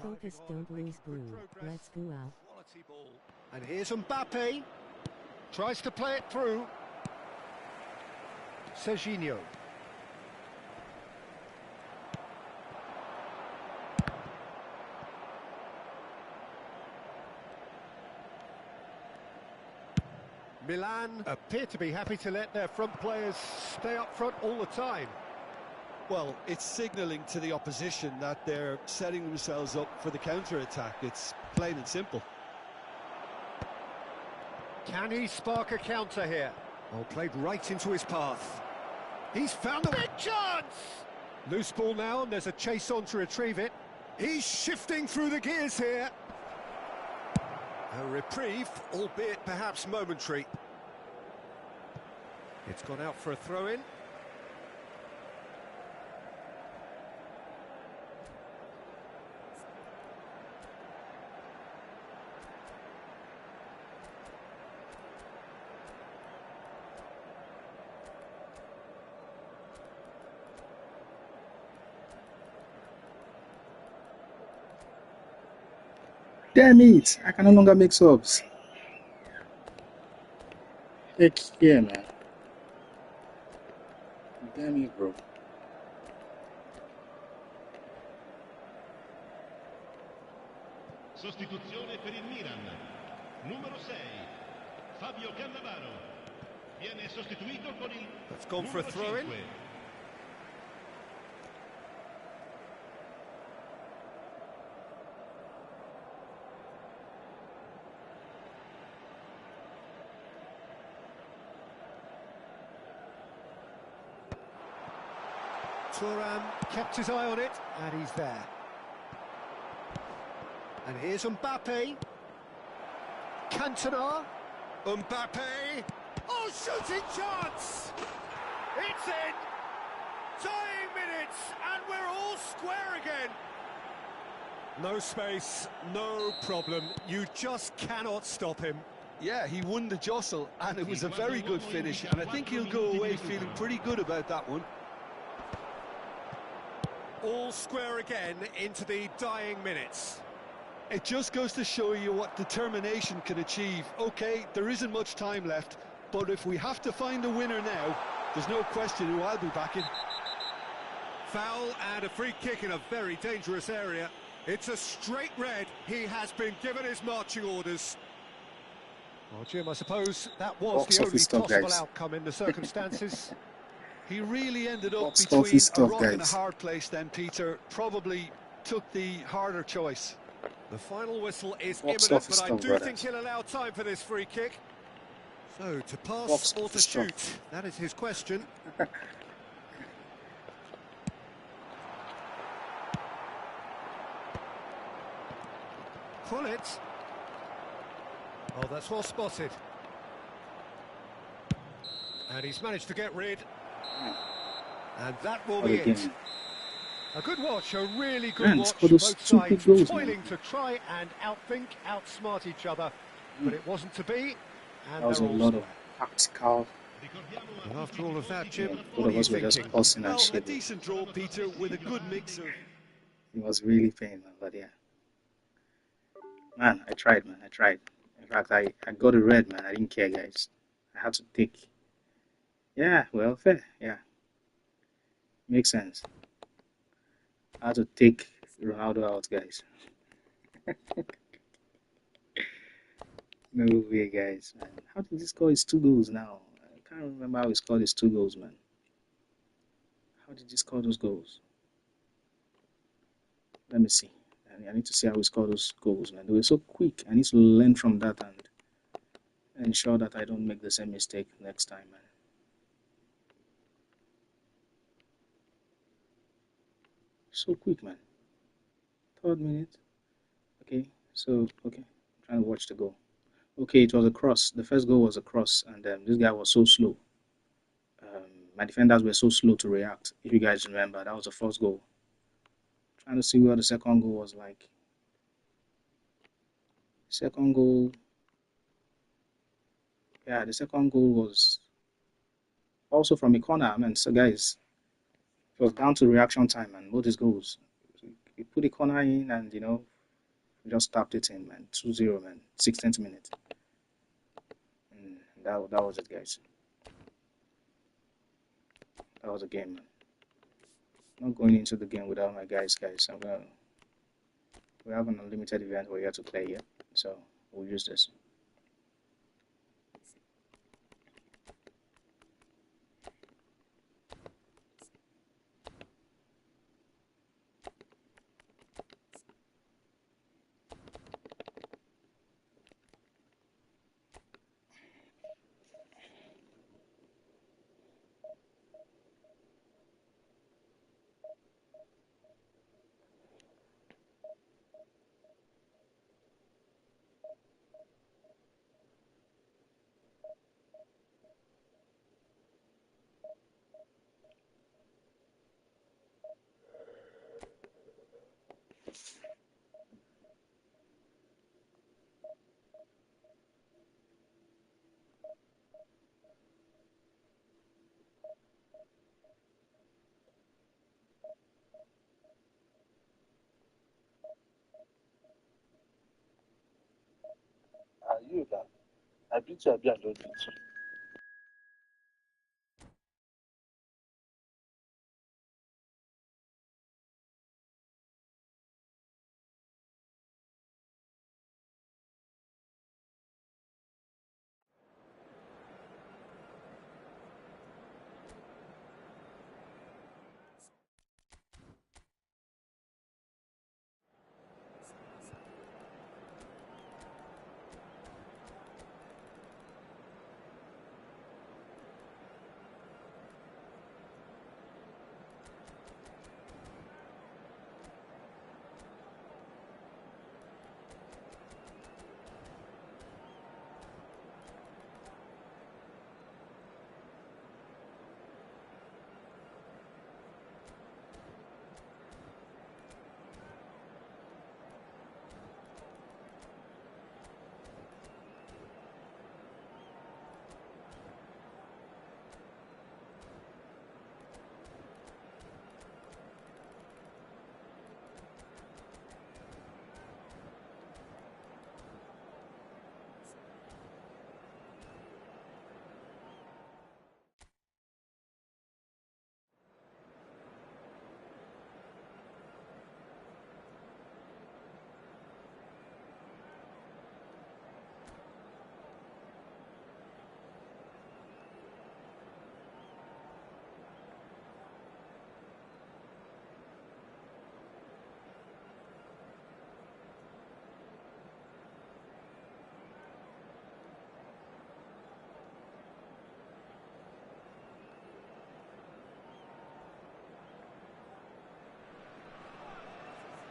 Speaker 5: Focus, don't lose blue. Let's go out.
Speaker 3: Quality ball. And here's Mbappe. Tries to play it through. Serginho. Milan appear to be happy to let their front players stay up front all the time.
Speaker 4: Well, it's signalling to the opposition that they're setting themselves up for the counter-attack. It's plain and simple.
Speaker 3: Can he spark a counter here? Oh, played right into his path. He's found a big chance! Loose ball now, and there's a chase on to retrieve it. He's shifting through the gears here. A reprieve, albeit perhaps momentary. It's gone out for a throw-in.
Speaker 2: Damn it! I can no longer make subs. Heck yeah, man. Damn it, bro.
Speaker 6: Sostituzione per il Milan. Numero 6, Fabio Cannavaro. Viene sostituito con il
Speaker 3: That's gone for a throw-in.
Speaker 6: 5.
Speaker 3: Thuram kept his eye on it, and he's there. And here's Mbappe. Cantona. Mbappe. Oh, shooting chance! It's in! Dying minutes, and we're all square again. No space, no problem. You just cannot stop him.
Speaker 4: Yeah, he won the jostle, and it was a very good finish, and I think he'll go away feeling pretty good about that one.
Speaker 3: All square again into the dying minutes.
Speaker 4: It just goes to show you what determination can achieve. Okay, there isn't much time left, but if we have to find a winner now, there's no question who I'll be backing.
Speaker 3: Foul and a free kick in a very dangerous area. It's a straight red. He has been given his marching orders. Well, Jim, I suppose that was
Speaker 2: Box
Speaker 3: the only
Speaker 2: office stuff,
Speaker 3: possible
Speaker 2: guys.
Speaker 3: outcome in the circumstances.
Speaker 4: He really ended up
Speaker 2: Box
Speaker 4: between
Speaker 2: office
Speaker 4: a
Speaker 2: stuff,
Speaker 4: rock and a
Speaker 2: guys.
Speaker 4: hard place then, Peter. Probably took the harder choice.
Speaker 3: The final whistle is
Speaker 2: Box
Speaker 3: imminent,
Speaker 2: office
Speaker 3: but I
Speaker 2: stuff,
Speaker 3: do
Speaker 2: brothers.
Speaker 3: think he'll allow time for this free kick. So, to pass
Speaker 2: Box
Speaker 3: or to
Speaker 2: office stuff.
Speaker 3: shoot? That is his question. Pull it. Oh, that's well spotted. And he's managed to get rid. And that will be it. A good watch, a really good
Speaker 2: Man,
Speaker 3: watch.
Speaker 2: scored those
Speaker 3: Both
Speaker 2: stupid
Speaker 3: sides
Speaker 2: goals,
Speaker 3: toiling
Speaker 2: man.
Speaker 3: to try and outthink, outsmart each other. But it wasn't to be. And
Speaker 2: That was a
Speaker 3: they're all
Speaker 2: lot of
Speaker 3: square.
Speaker 2: tactical.
Speaker 3: And after all of that, Jim,
Speaker 2: Both
Speaker 3: what are
Speaker 2: of
Speaker 3: you
Speaker 2: us were just
Speaker 3: thinking?
Speaker 2: cussing and
Speaker 4: Well, a
Speaker 2: shit.
Speaker 4: decent draw, Peter, with a good mix of...
Speaker 2: It was really pain, man, but yeah. Man, I tried, man. I tried. In fact, I got a red, man. I didn't care, guys. I had to take. Yeah, well, fair. Yeah. Makes sense. I had to take Ronaldo out, guys. No way, guys, man. How did he score his 2 goals now? I can't remember how he scored his 2 goals, man. How did he score those goals? Let me see. I need to see how he scored those goals, man. They were so quick. I need to learn from that and ensure that I don't make the same mistake next time, man. So quick, man. 3rd minute. Okay, so, okay. I'm trying to watch the goal. Okay, it was a cross. The first goal was a cross, and this guy was so slow. My defenders were so slow to react. If you guys remember, that was the first goal. Trying to see what the second goal was like. Second goal. Yeah, the second goal was also from a corner. I mean, so guys, it was down to reaction time, and both his goals. He put the corner in, and just tapped it in, man. 2-0, man. 16th minute. And that was it, guys. That was a game, man. I'm not going into the game without my guys. We have an unlimited event we're here to play here, so we'll use this.
Speaker 7: You that I beat you, I don't beat you.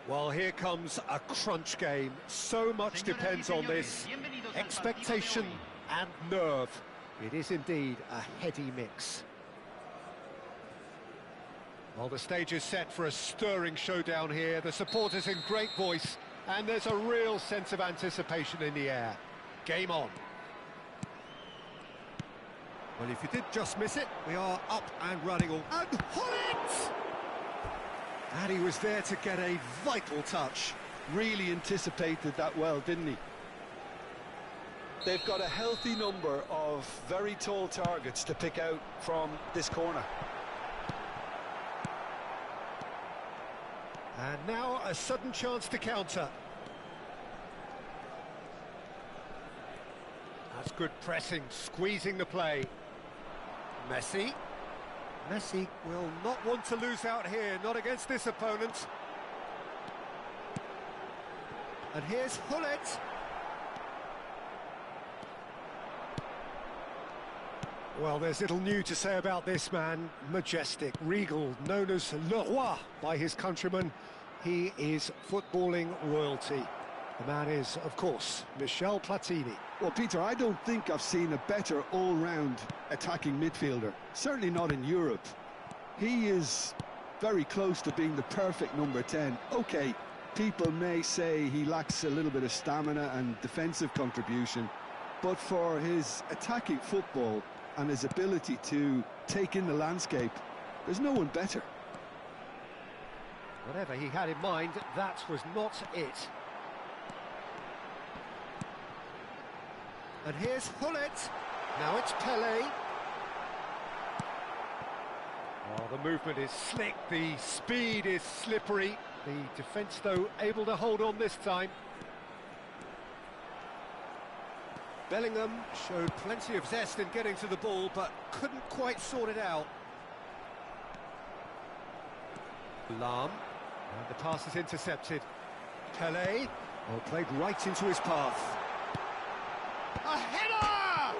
Speaker 3: Well, here comes a crunch game. So much depends on this. Expectation and nerve. It is indeed a heady mix. Well, the stage is set for a stirring showdown here. The supporters in great voice, and there's a real sense of anticipation in the air. Game on.
Speaker 4: Well, if you did just miss it, we are up and running. And Hollins! And he was there to get a vital touch. Really anticipated that well, didn't he?
Speaker 8: They've got a healthy number of very tall targets to pick out from this corner.
Speaker 3: And now a sudden chance to counter. That's good pressing, squeezing the play. Messi. Messi will not want to lose out here, not against this opponent. And here's Hullet. Well, there's little new to say about this man. Majestic, regal, known as Le Roi by his countrymen. He is footballing royalty. The man is, of course, Michel Platini.
Speaker 4: Well, Peter, I don't think I've seen a better all-round attacking midfielder. Certainly not in Europe. He is very close to being the perfect number 10. OK, people may say he lacks a little bit of stamina and defensive contribution, but for his attacking football and his ability to take in the landscape, there's no one better.
Speaker 3: Whatever he had in mind, that was not it. And here's Hullet. Now it's Pelé. Oh, the movement is slick, the speed is slippery. The defence, though, able to hold on this time. Bellingham showed plenty of zest in getting to the ball, but couldn't quite sort it out. Lahm, and the pass is intercepted. Pelé, well, played right into his path. A header!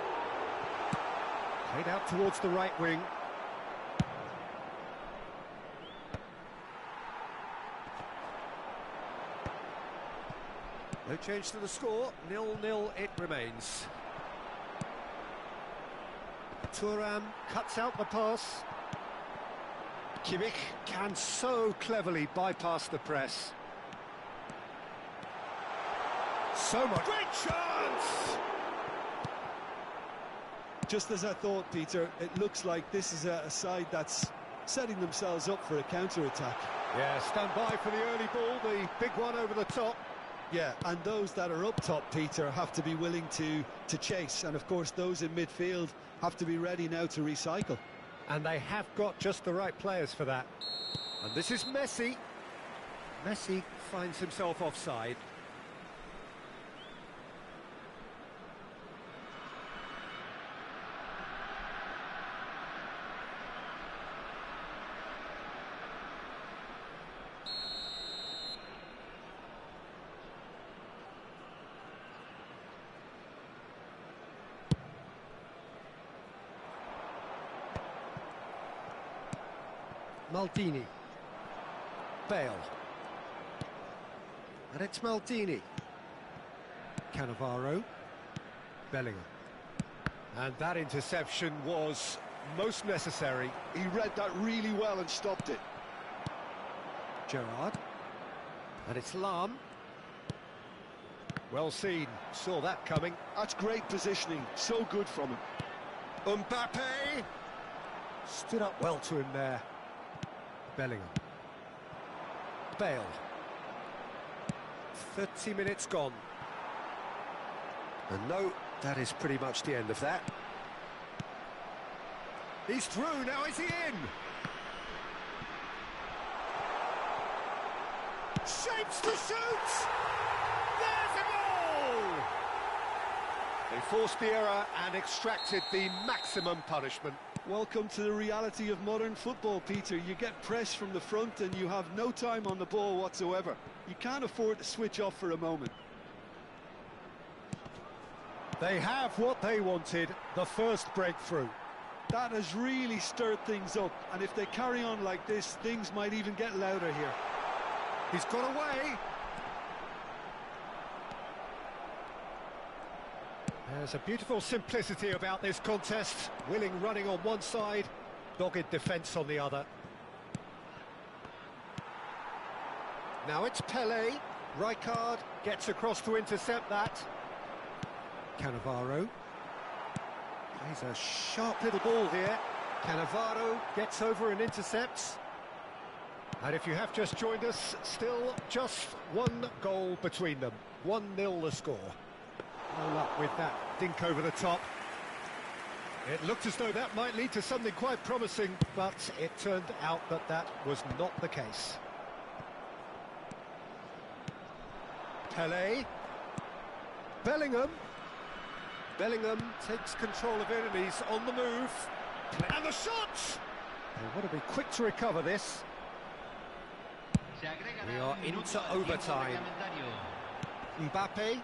Speaker 3: Played out towards the right wing. No change to the score, 0-0 it remains. Thuram cuts out the pass. Kimmich can so cleverly bypass the press. So much. Great chance!
Speaker 4: Just as I thought, Peter, it looks like this is a side that's setting themselves up for a counter-attack.
Speaker 3: Yeah, stand by for the early ball, the big one over the top.
Speaker 4: Yeah, and those that are up top, Peter, have to be willing to chase. And, of course, those in midfield have to be ready now to recycle.
Speaker 3: And they have got just the right players for that. And this is Messi. Messi finds himself offside. Maldini. Bale. And it's Maldini. Cannavaro. Bellingham. And that interception was most necessary.
Speaker 4: He read that really well and stopped it.
Speaker 3: Gerrard. And it's Lahm. Well seen. Saw that coming.
Speaker 4: That's great positioning. So good from him.
Speaker 3: Mbappe. Stood up well to him there. Bellingham. Bale. 30 minutes gone. And no, that is pretty much the end of that. He's through, now is he in? Shapes to shoot! There's a goal! They forced the error and extracted the maximum punishment.
Speaker 4: Welcome to the reality of modern football, Peter. You get pressed from the front and you have no time on the ball whatsoever. You can't afford to switch off for a moment.
Speaker 3: They have what they wanted, the first breakthrough.
Speaker 4: That has really stirred things up, and if they carry on like this, things might even get louder here.
Speaker 3: He's got away. There's a beautiful simplicity about this contest. Willing running on one side, dogged defence on the other. Now it's Pelé. Rijkaard gets across to intercept that. Cannavaro. Plays a sharp little ball here. Cannavaro gets over and intercepts. And if you have just joined us, still just one goal between them. 1-0 the score. No luck with that dink over the top. It looked as though that might lead to something quite promising, but it turned out that that was not the case. Pele. Bellingham. Bellingham takes control of it and he's on the move. And the shot! They want to be quick to recover this. We are into overtime. Mbappe.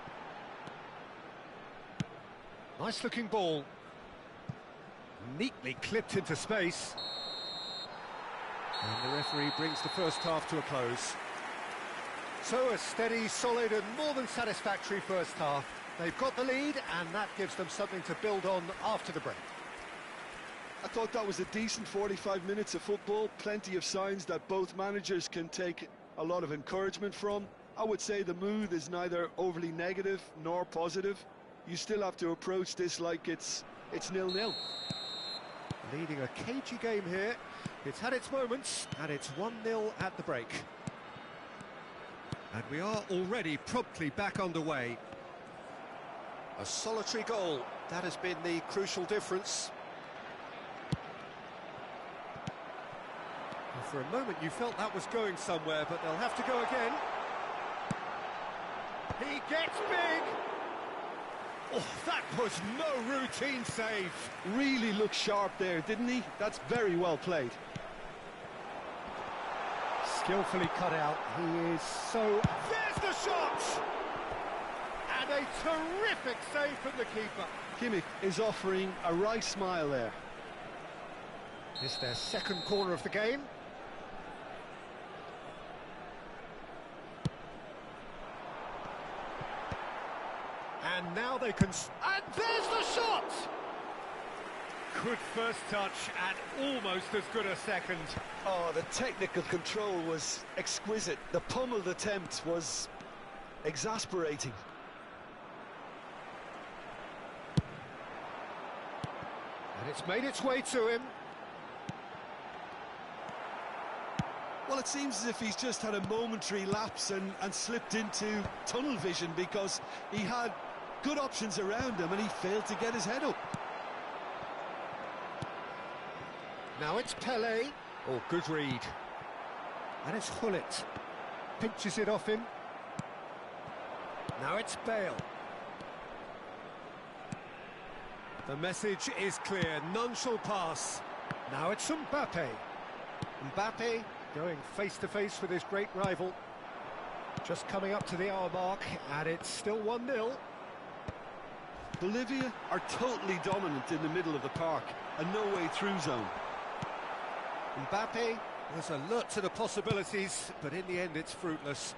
Speaker 3: Nice looking ball. Neatly clipped into space. And the referee brings the first half to a close. So a steady, solid and more than satisfactory first half. They've got the lead and that gives them something to build on after the break.
Speaker 4: I thought that was a decent 45 minutes of football. Plenty of signs that both managers can take a lot of encouragement from. I would say the mood is neither overly negative nor positive. You still have to approach this like it's 0-0.
Speaker 3: Leading a cagey game here. It's had its moments and it's 1-0 at the break. And we are already promptly back underway. A solitary goal, that has been the crucial difference. Well, for a moment you felt that was going somewhere, but they'll have to go again. He gets big! Oh, that was no routine save.
Speaker 4: Really looked sharp there, didn't he? That's very well played.
Speaker 3: Skillfully cut out. He is so... There's the shot! And a terrific save from the keeper.
Speaker 4: Kimmich is offering a wry smile there.
Speaker 3: It's their second corner of the game. And now they can... And there's the shot! Good first touch and almost as good a second.
Speaker 4: Oh, the technical control was exquisite. The pummeled attempt was exasperating.
Speaker 3: And it's made its way to him.
Speaker 4: Well, it seems as if he's just had a momentary lapse and slipped into tunnel vision, because he had good options around him and he failed to get his head up.
Speaker 3: Now it's Pele. Oh, good read. And it's Hullet. Pinches it off him. Now it's Bale. The message is clear. None shall pass. Now it's Mbappe. Mbappe going face-to-face with his great rival. Just coming up to the hour mark, and it's still 1-0.
Speaker 4: Bolivia are totally dominant in the middle of the park, a no-way-through zone.
Speaker 3: Mbappe was alert to the possibilities, but in the end it's fruitless.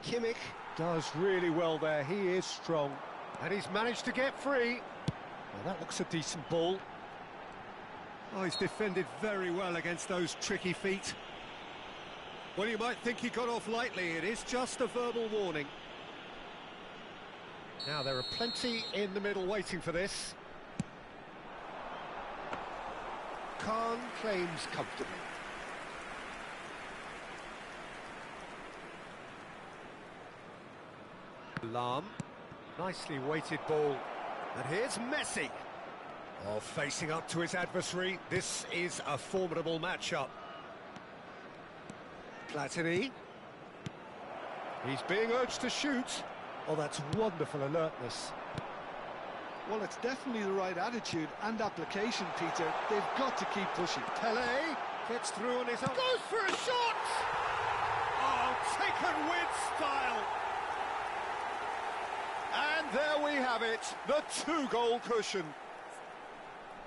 Speaker 3: Kimmich does really well there, he is strong. And he's managed to get free. Well, that looks a decent ball. Oh, he's defended very well against those tricky feet. Well, you might think he got off lightly, it is just a verbal warning. Now there are plenty in the middle waiting for this. Khan claims comfortably. Lahm, nicely weighted ball. And here's Messi. Oh, facing up to his adversary, this is a formidable matchup. Platini. He's being urged to shoot. Oh, that's wonderful alertness.
Speaker 4: Well, it's definitely the right attitude and application, Peter. They've got to keep pushing.
Speaker 3: Pele gets through on his own. Goes for a shot! Oh, taken with style. And there we have it, the 2-goal cushion.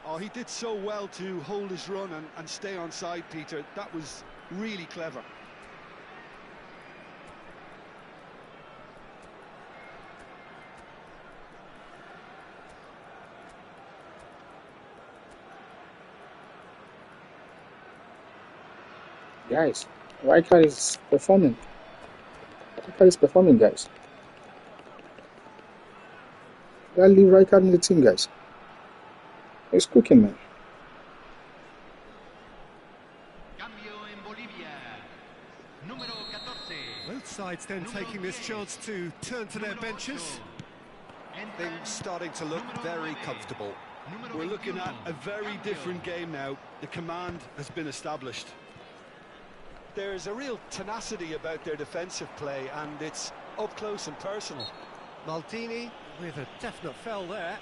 Speaker 4: Oh, he did so well to hold his run and stay on side, Peter. That was really clever.
Speaker 2: Guys, Rijkaard is performing. Rijkaard is performing, guys. Gotta leave Rijkaard in the team, guys. He's cooking, man.
Speaker 1: Cambio en Bolivia. Número 14.
Speaker 3: Both sides then taking this chance to turn to their benches. Things starting to look very comfortable.
Speaker 4: We're looking at a very different game now. The command has been established. There's a real tenacity about their defensive play, and it's up close and personal.
Speaker 3: Maldini with a definite foul there.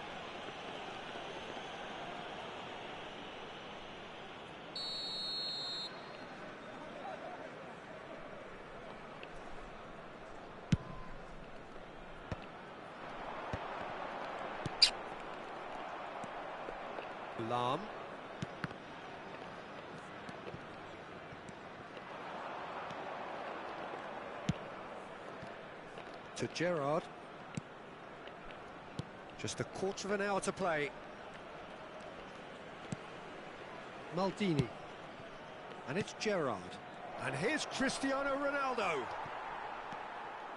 Speaker 3: Lam. To Gerrard. Just a quarter of an hour to play. Maldini. And it's Gerrard. And here's Cristiano Ronaldo.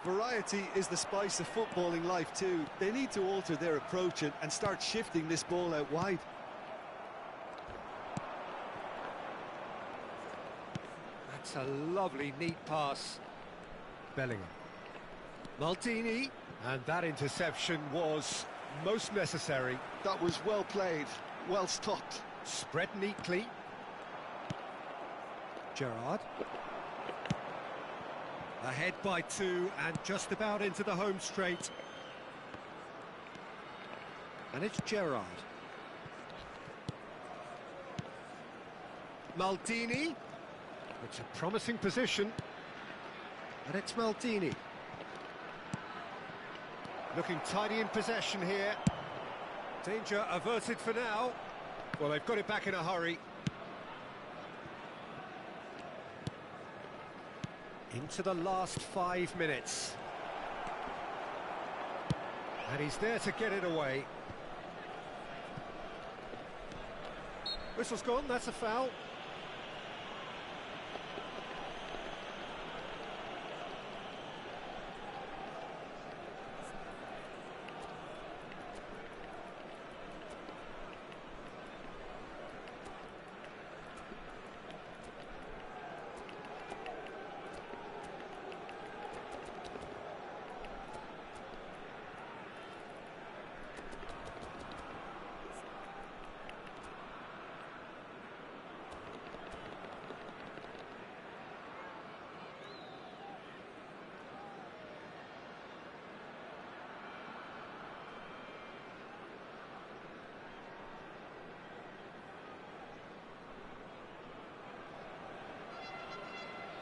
Speaker 4: Variety is the spice of footballing life too. They need to alter their approach and start shifting this ball out wide.
Speaker 3: That's a lovely, neat pass. Bellingham. Maldini. And that interception was most necessary.
Speaker 4: That was well played, well stopped.
Speaker 3: Spread neatly. Gerrard. Ahead by 2 and just about into the home straight. And it's Gerrard. Maldini. It's a promising position. And it's Maldini. Looking tidy in possession here. Danger averted for now. Well, they've got it back in a hurry. Into the last 5 minutes. And he's there to get it away. Whistle's gone, that's a foul.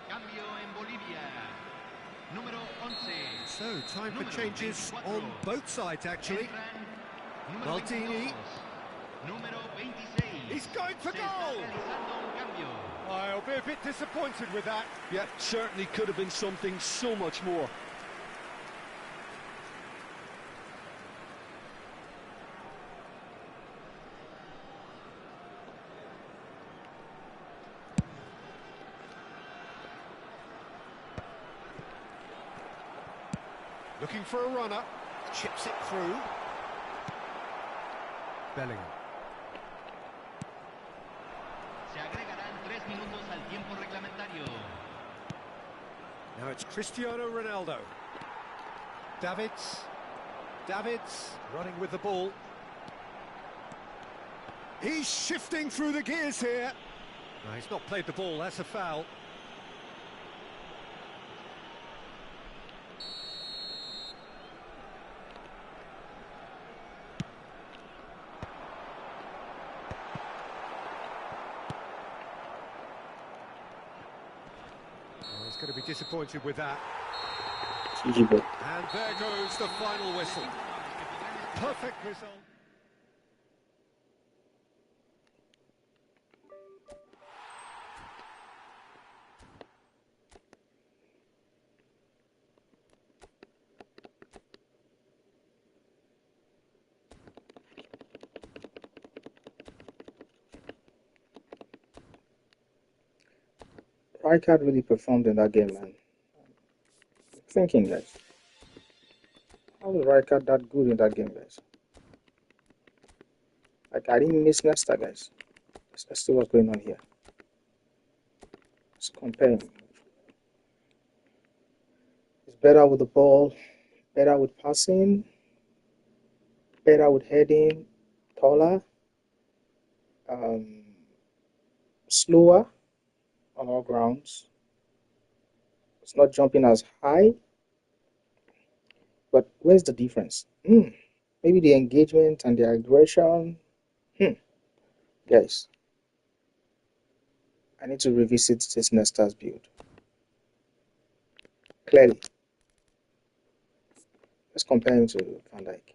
Speaker 1: Cambio en Bolivia. Número 11.
Speaker 3: So, time for changes on both sides, actually. Maldini.
Speaker 1: Número 26.
Speaker 3: He's going for goal! I'll be a bit disappointed with that.
Speaker 4: Yeah, certainly could have been something so much more.
Speaker 3: Looking for a runner. Chips it through. Bellingham.
Speaker 1: Se agregarán 3 minutos al tiempo reglamentario.
Speaker 3: Now it's Cristiano Ronaldo. Davids running with the ball. He's shifting through the gears here. No, he's not played the ball, that's a foul. He's going to be disappointed with that. And there goes the final whistle. Perfect result.
Speaker 2: Rijkaard really performed in that game, man. Thinking, guys. How was Rijkaard that good in that game, guys? Like, I didn't miss Leicester, guys. Let's see what's going on here. Let's compare him. He's better with the ball, better with passing, better with heading, taller, slower on all grounds. It's not jumping as high. But where's the difference? Maybe the engagement and the aggression. Guys, I need to revisit this Nesta's build. Clearly. Let's compare him to Van Dijk.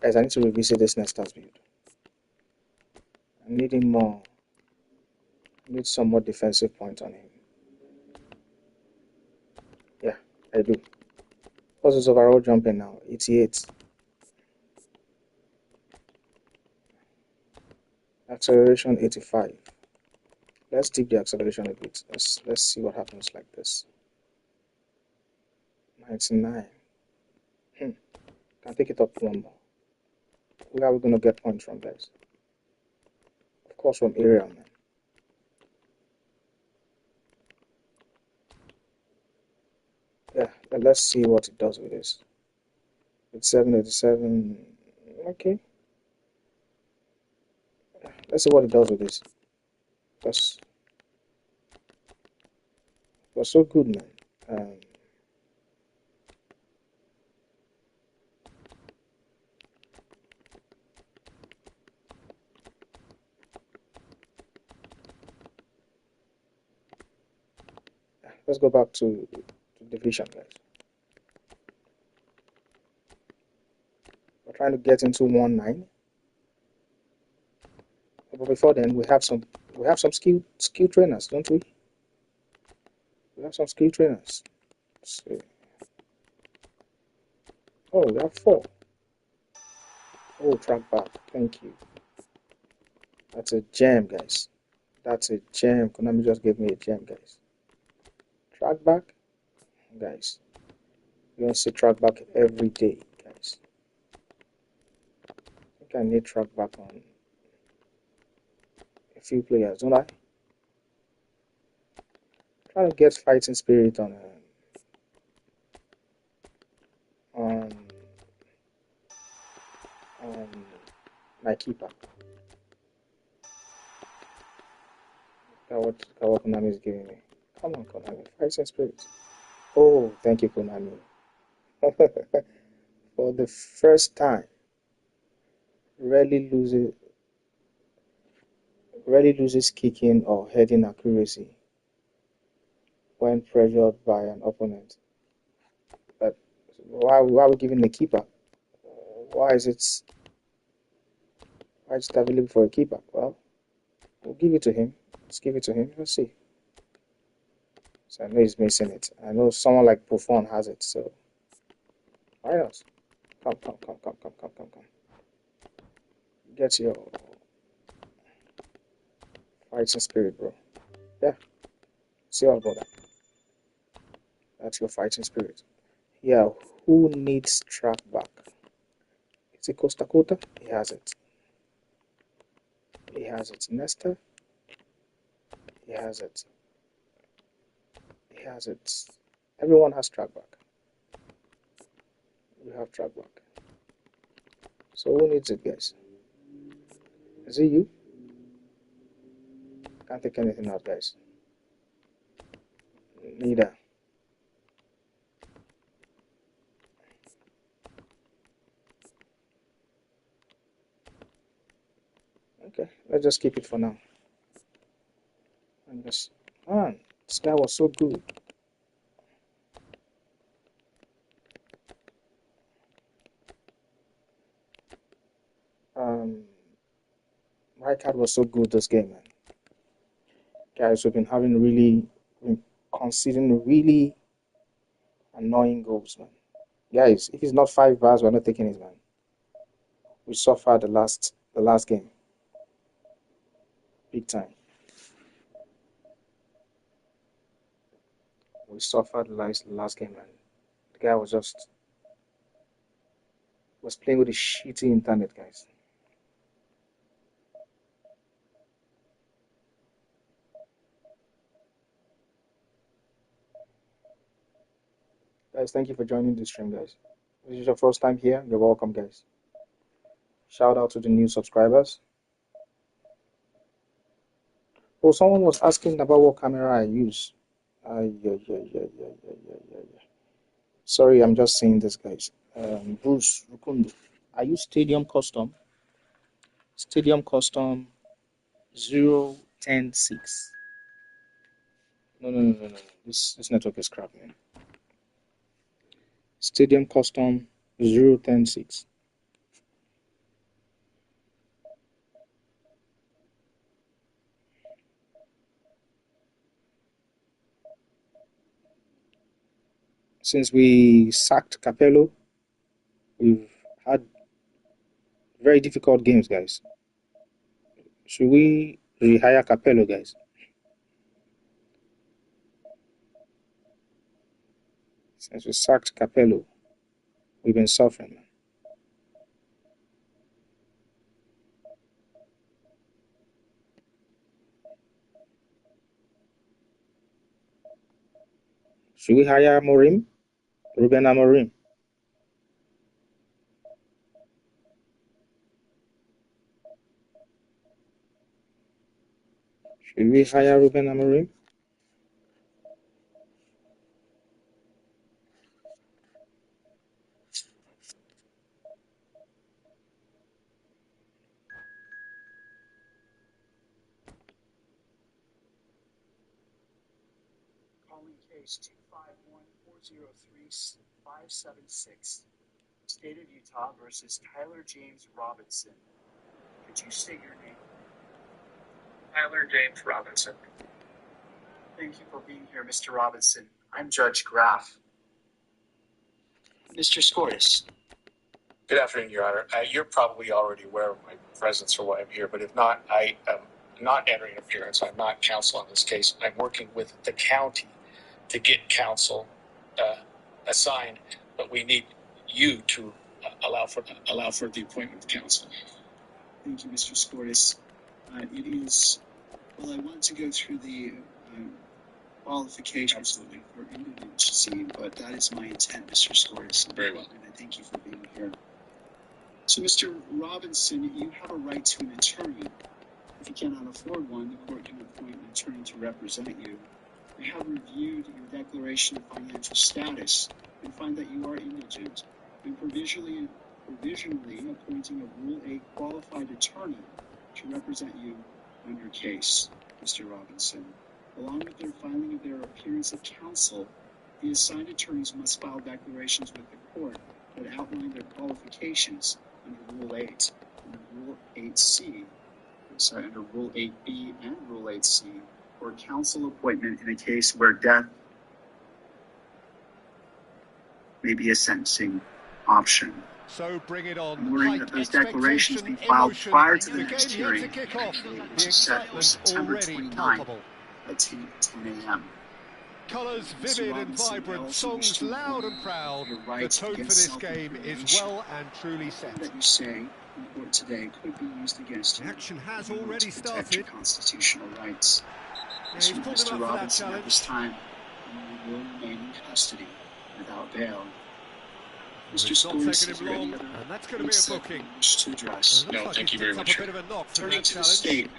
Speaker 2: Guys, I need to revisit this Nesta's build. I need him more. I need some more defensive point on him. Yeah, I do. What's his overall jumping now? 88. Acceleration 85. Let's dip the acceleration a bit. Let's see what happens like this. 99. Can take it up one more. Where are we gonna get points from, guys? Of course, from area, man. Yeah, let's see what it does with this. It's 787. Okay. Let's see what it does with this. That's so good, man. Let's go back to division, guys. We're trying to get into 1-9. But before then, we have some skill trainers, don't we? We have some skill trainers. Let's see. Oh, we have 4. Oh, track back. Thank you. That's a gem, guys. That's a gem. Konami just gave me a gem, guys. Track back, guys. You don't see track back every day, guys. I think I need track back on a few players, don't I? Trying to get fighting spirit on my keeper. That's what Konami is giving me. Come on, Konami, fighting spirit. Oh, thank you, Konami. For the first time, rarely loses kicking or heading accuracy when pressured by an opponent. But why are we giving the keeper? Why is it available for a keeper? Well, we'll give it to him. Let's give it to him. Let's see. So I know he's missing it. I know someone like Buffon has it, so why not? Come. Get your fighting spirit, bro. Yeah. See all about that. That's your fighting spirit. Yeah, who needs track back? Is it Costa Cota? He has it. He has it. Nesta? He has it. He has it. Everyone has track back. We have track back. So who needs it, guys? Is it you? Can't take anything out, guys. Neither. Okay, let's just keep it for now. And just, man, this guy was so good. Rijkaard was so good this game, man. Guys, we've been conceding really annoying goals, man. Guys, if it's not 5 bars, we're not taking it, man. We suffered the last game. Big time. We suffered the last game, man. The guy was playing with a shitty internet, guys. Guys, thank you for joining the stream, guys. If this is your first time here, you're welcome, guys. Shout out to the new subscribers. Oh, someone was asking about what camera I use. Yeah. Sorry, I'm just saying this, guys. Bruce Rukundo. I use Stadium Custom 0106. No. This network is crap, man. Stadium Custom 0106. Since we sacked Capello, we've had very difficult games, guys. Should we rehire Capello, guys? Since we sacked Capello, we've been suffering, man. Should we hire Ruben Amorim? Should we hire Ruben Amorim?
Speaker 9: Calling case 251-403-576. State of Utah versus Tyler James Robinson. Could you state your name?
Speaker 10: Tyler James Robinson.
Speaker 9: Thank you for being here, Mr. Robinson. I'm Judge Graff. Mr. Scortis.
Speaker 10: Good afternoon, Your Honor. You're probably already aware of my presence or why I'm here, but if not, I am not entering appearance. I'm not counsel on this case. I'm working with the county to get counsel assigned, but we need you to allow for the appointment of counsel.
Speaker 9: Thank you, Mr. Scortis. I want to go through the qualifications for indigency, but that is my intent, Mr. Scortis.
Speaker 10: Very well.
Speaker 9: And I thank you for being here. So, Mr. Robinson, you have a right to an attorney. If you cannot afford one, the court can appoint an attorney to represent you. We have reviewed your declaration of financial status and find that you are indigent, and provisionally appointing a Rule 8 qualified attorney to represent you on your case, Mr. Robinson. Along with their filing of their appearance of counsel, the assigned attorneys must file declarations with the court that outline their qualifications under Rule 8, under Rule 8C, under Rule 8B and Rule 8C, or counsel appointment in a case where death may be a sentencing option.
Speaker 3: So bring it on.
Speaker 9: I'm ordering that those declarations be filed prior to the next hearing, which is set for September 29 at 10 a.m.
Speaker 3: Colours vivid and vibrant, songs loud and proud. The tone for this game is well and truly set.
Speaker 9: That you say in court today could be used against you.
Speaker 3: The action has already started.
Speaker 9: Your constitutional rights.
Speaker 3: He's pulled
Speaker 9: Mr.
Speaker 3: him up for that
Speaker 9: Robinson, at
Speaker 3: challenge.
Speaker 9: this time, you will remain in custody without bail. Mr.
Speaker 3: It's not
Speaker 9: Scortis,
Speaker 3: taking
Speaker 9: is
Speaker 3: him
Speaker 9: there any
Speaker 3: long,
Speaker 9: other
Speaker 3: and that's going to be a booking.
Speaker 9: wish to address?
Speaker 3: Looks like
Speaker 10: thank
Speaker 3: he's
Speaker 10: you very
Speaker 3: picked
Speaker 10: much.
Speaker 3: up a bit of a knock from
Speaker 9: Turning
Speaker 3: that
Speaker 9: to the
Speaker 3: challenge.
Speaker 9: state.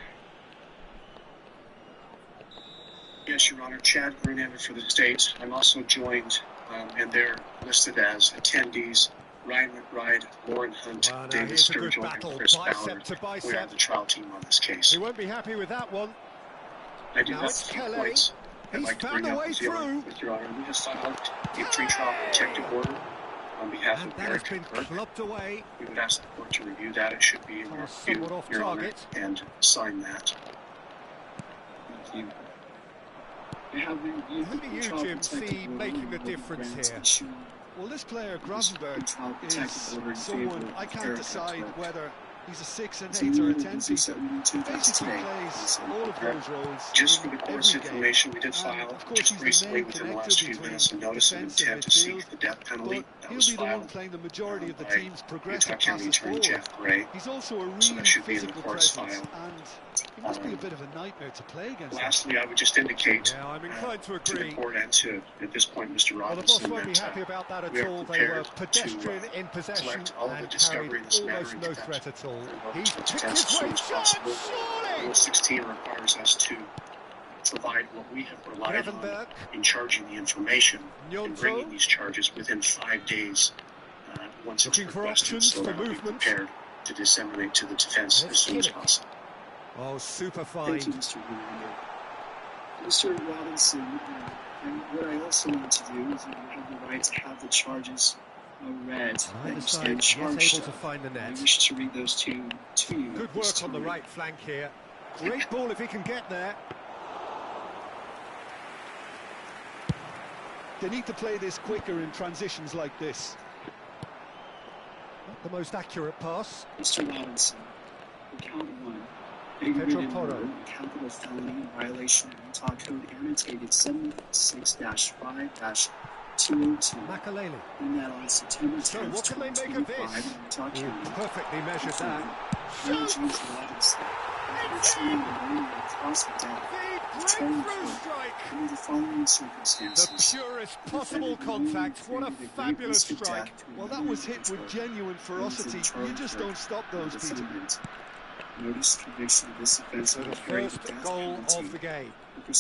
Speaker 9: Yes, Your Honor, Chad Grunhander for the state. I'm also joined, and they're listed as attendees, Ryan McBride, Lauren Hunt,
Speaker 3: Well, now
Speaker 9: David
Speaker 3: here's a good
Speaker 9: Sturgill,
Speaker 3: battle,
Speaker 9: and Chris
Speaker 3: bicep
Speaker 9: Ballard.
Speaker 3: to
Speaker 9: We are
Speaker 3: bicep.
Speaker 9: the trial team on this case.
Speaker 3: He won't be happy with that one.
Speaker 9: I do
Speaker 3: Now
Speaker 9: have
Speaker 3: it's
Speaker 9: a few
Speaker 3: Kelly.
Speaker 9: points I'd
Speaker 3: He's
Speaker 9: like to
Speaker 3: found
Speaker 9: bring
Speaker 3: a
Speaker 9: up
Speaker 3: way
Speaker 9: with Your Honor. We have filed a pre-trial protective order on behalf
Speaker 3: And
Speaker 9: of
Speaker 3: that has
Speaker 9: Eric
Speaker 3: been
Speaker 9: Burke.
Speaker 3: clubbed away.
Speaker 9: We would ask the court to review that. It should be in your
Speaker 3: Somewhat
Speaker 9: review,
Speaker 3: off
Speaker 9: Your Honor,
Speaker 3: target.
Speaker 9: and sign that. Thank you. I have reviewed
Speaker 3: Who do you, Jim, see making the difference here?
Speaker 4: Well, this player, Gravenberg, is someone I can't decide whether he's a 6 and 8 or a 10 piece. Basically plays all of those roles
Speaker 9: Just for
Speaker 4: in
Speaker 9: the court's
Speaker 4: every game.
Speaker 9: information, we did
Speaker 4: And
Speaker 9: file
Speaker 4: of course,
Speaker 9: just
Speaker 4: he's the
Speaker 9: recently
Speaker 4: main
Speaker 9: within the
Speaker 4: connector
Speaker 9: last few
Speaker 4: between
Speaker 9: minutes a notice of
Speaker 4: defence and
Speaker 9: intent to seek
Speaker 4: midfield.
Speaker 9: the death penalty.
Speaker 4: But
Speaker 9: That
Speaker 4: he'll
Speaker 9: was
Speaker 4: be the one
Speaker 9: filed
Speaker 4: playing the majority of the
Speaker 9: by
Speaker 4: team's progressive
Speaker 9: Utah County
Speaker 4: passes
Speaker 9: Attorney
Speaker 4: forward.
Speaker 9: Jeff Gray.
Speaker 4: He's also a
Speaker 9: So
Speaker 4: really
Speaker 9: that should be in the
Speaker 4: physical
Speaker 9: court's
Speaker 4: presence,
Speaker 9: file.
Speaker 4: and he must be a bit of a nightmare to play against.
Speaker 9: Lastly, I would just indicate
Speaker 3: Yeah, I'm inclined to
Speaker 9: to the
Speaker 3: agree.
Speaker 9: court and to, at this point, Mr.
Speaker 3: Well, the boss
Speaker 9: Robinson,
Speaker 3: won't be
Speaker 9: that
Speaker 3: happy about that
Speaker 9: we
Speaker 3: at
Speaker 9: are
Speaker 3: all. They were
Speaker 9: prepared
Speaker 3: pedestrian
Speaker 9: to
Speaker 3: in possession
Speaker 9: collect all of the
Speaker 3: and
Speaker 9: discovery
Speaker 3: carried
Speaker 9: in this matter
Speaker 3: almost
Speaker 9: and
Speaker 3: no
Speaker 9: get that
Speaker 3: threat at all.
Speaker 9: to
Speaker 3: He's
Speaker 9: the
Speaker 3: picked
Speaker 9: defense
Speaker 3: his
Speaker 9: as soon
Speaker 3: way.
Speaker 9: as
Speaker 3: Chance,
Speaker 9: possible.
Speaker 3: surely!
Speaker 9: Rule 16 requires us to provide what we have relied on in charging the information and bringing these charges within 5 days once it's requested, so that I'll be prepared to disseminate to the defense as soon as possible.
Speaker 3: Oh, super fine.
Speaker 9: Thank you, Mr. Hernandez. Mr. Robinson, and what I also want to do is you have the right to have the charges read.
Speaker 3: Either side is able to find the net.
Speaker 9: I wish to read those to you.
Speaker 3: Good work on the right flank here. Great ball if he can get there.
Speaker 4: They need to play this quicker in transitions like this.
Speaker 3: Not the most accurate pass.
Speaker 9: Mr. Robinson, count 1.
Speaker 3: Pedro Porro.
Speaker 9: Capital felony in violation of Utah Code annotated 76-5-202.
Speaker 3: Makalele.
Speaker 9: And that on September 10th,
Speaker 3: So what can they make of this? Perfectly measured that.
Speaker 9: James Robinson. Across the deck.
Speaker 3: Breakthrough strike!
Speaker 9: Under the following circumstances.
Speaker 3: The purest possible contact. What a fabulous strike.
Speaker 4: Well, that was hit with genuine ferocity. You just don't stop those, Peter.
Speaker 9: Notice conviction of this offense
Speaker 3: The first goal of the game.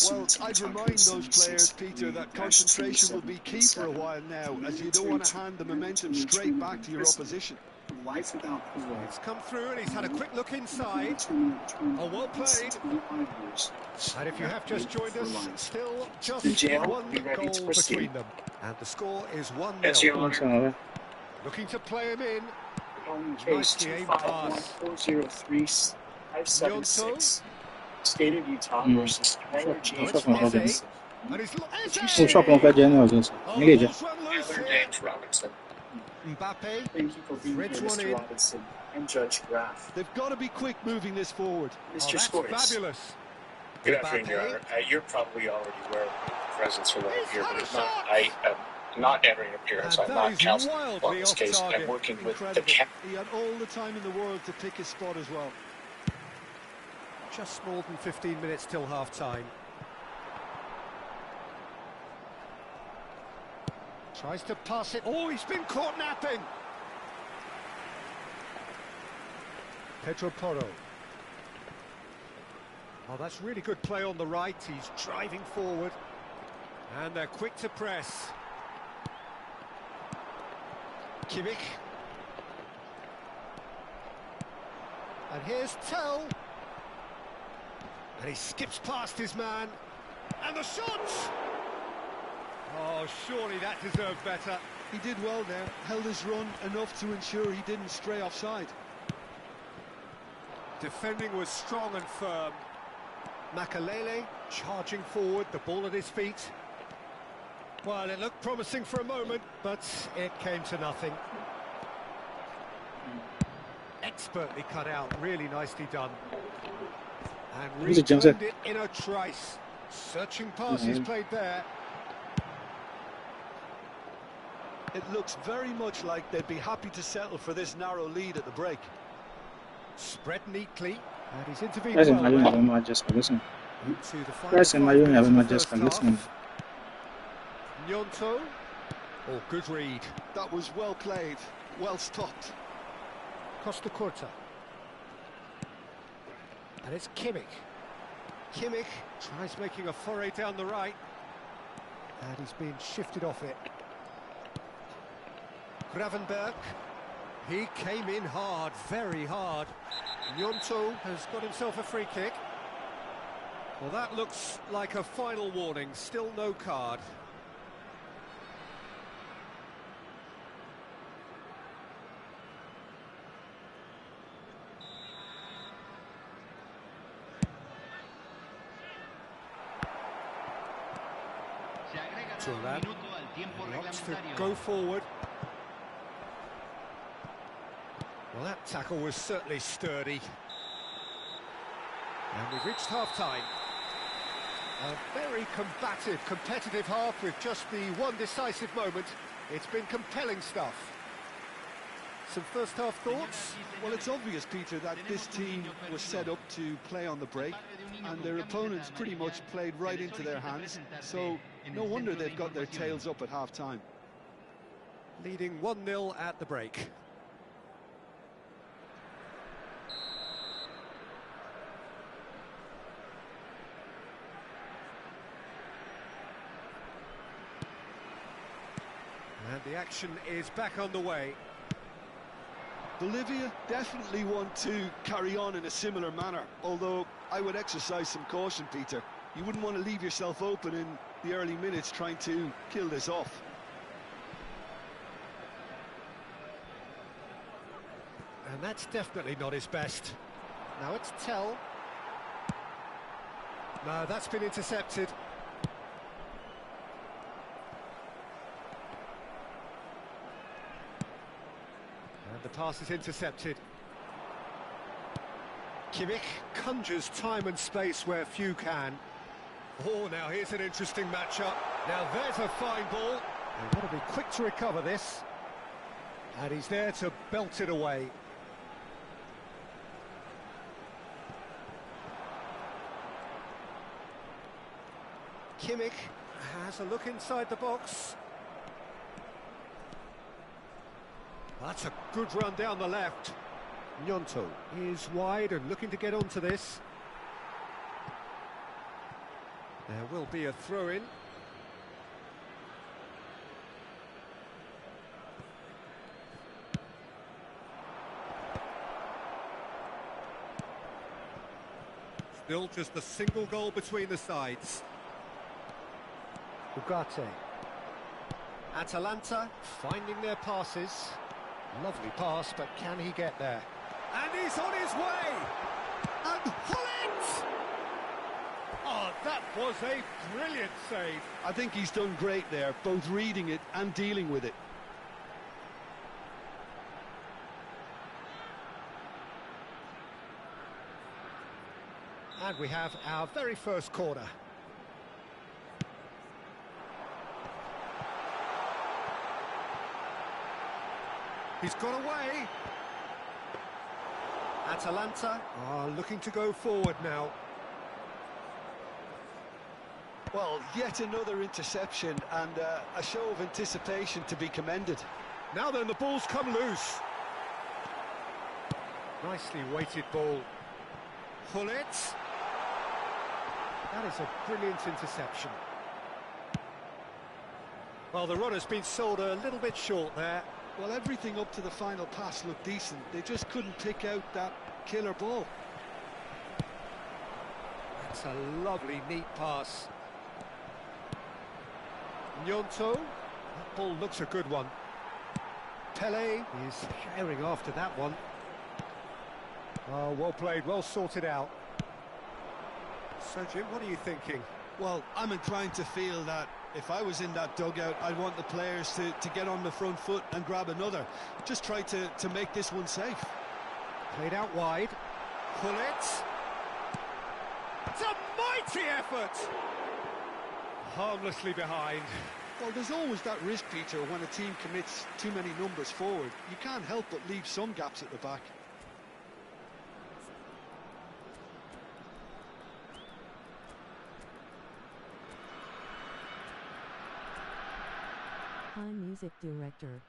Speaker 4: Well, I'd remind those players, Peter, that concentration will be key for a while now, as you don't want to hand the momentum straight back to your opposition.
Speaker 9: Life without parole.
Speaker 3: It's come through and he's had a quick look inside. Oh, well played. And if you have just joined us, still just one goal between them. And the score is 1-0. Looking to play him in. Nicely aimed pass.
Speaker 9: 403-576. State of Utah versus
Speaker 3: James
Speaker 10: Robinson.
Speaker 3: Mbappe.
Speaker 9: Thank you for being here, Mr. Robinson and Judge Graff.
Speaker 4: They've got to be quick moving this forward.
Speaker 9: Mr.
Speaker 3: That's
Speaker 9: Scores.
Speaker 3: fabulous.
Speaker 10: Good afternoon, Your Honor. You're probably already aware of my presence or why I'm here, but if not, I am not entering appearance. I'm not counsel on this case. I'm working with the
Speaker 4: Incredible. He had all the time in the world to pick his spot as well.
Speaker 3: Just more than 15 minutes till half-time. Tries to pass it. Oh, he's been caught napping. Pedro Porro. Oh, that's really good play on the right. He's driving forward. And they're quick to press. Kimmich. And here's Tell. And he skips past his man. And the shot! Oh, surely that deserved better.
Speaker 4: He did well there, held his run enough to ensure he didn't stray offside.
Speaker 3: Defending was strong and firm. Makalele charging forward, the ball at his feet. Well, it looked promising for a moment, but it came to nothing. Expertly cut out, really nicely done. And returned it in a trice. Searching passes played there.
Speaker 4: It looks very much like they'd be happy to settle for this narrow lead at the break.
Speaker 3: Spread neatly, and he's intervened well. Into the final Nyonto. Oh, good read.
Speaker 4: That was well played, well stopped.
Speaker 3: Costa Curta. And it's Kimmich. Kimmich tries making a foray down the right. And he's being shifted off it. Gravenberg. He came in hard, very hard. Nyonto has got himself a free kick. Well, that looks like a final warning. Still no card. Turan wants to go forward. Well, that tackle was certainly sturdy. And we've reached half-time. A very combative, competitive half with just the one decisive moment. It's been compelling stuff. Some first-half thoughts?
Speaker 4: Well, it's obvious, Peter, that this team was set up to play on the break, and their opponents pretty much played right into their hands, so no wonder they've got their tails up at half-time.
Speaker 3: Leading 1-0 at the break. And the action is back on the way.
Speaker 4: Bolivia definitely want to carry on in a similar manner, although I would exercise some caution, Peter. You wouldn't want to leave yourself open in the early minutes trying to kill this off.
Speaker 3: And that's definitely not his best. Now it's Tell. No, that's been intercepted. And the pass is intercepted. Kimmich conjures time and space where few can. Oh, now here's an interesting matchup. Now there's a fine ball. They've got to be quick to recover this. And he's there to belt it away. Kimmich has a look inside the box. That's a good run down the left. Gnonto is wide and looking to get onto this. There will be a throw-in. Still just a single goal between the sides. Ugarte. Atalanta finding their passes. Lovely pass, but can he get there? And he's on his way! And Hullet! Oh, that was a brilliant save.
Speaker 4: I think he's done great there, both reading it and dealing with it.
Speaker 3: And we have our very first corner. He's got away. Atalanta are looking to go forward now.
Speaker 4: Well, yet another interception and a show of anticipation to be commended.
Speaker 3: Now then, the ball's come loose. Nicely weighted ball. Hullet. That is a brilliant interception. Well, the runner's been sold a little bit short there.
Speaker 4: Well, everything up to the final pass looked decent. They just couldn't pick out that killer ball.
Speaker 3: That's a lovely, neat pass. Gnonto. That ball looks a good one. Pele is sharing after that one. Oh, well played, well sorted out. So, Jim, what are you thinking?
Speaker 4: Well, I'm inclined to feel that if I was in that dugout, I'd want the players to get on the front foot and grab another. Just try to make this one safe.
Speaker 3: Played out wide. Hullet. It's a mighty effort! Harmlessly behind.
Speaker 4: Well, there's always that risk, Peter, when a team commits too many numbers forward. You can't help but leave some gaps at the back.
Speaker 5: Hi, music director.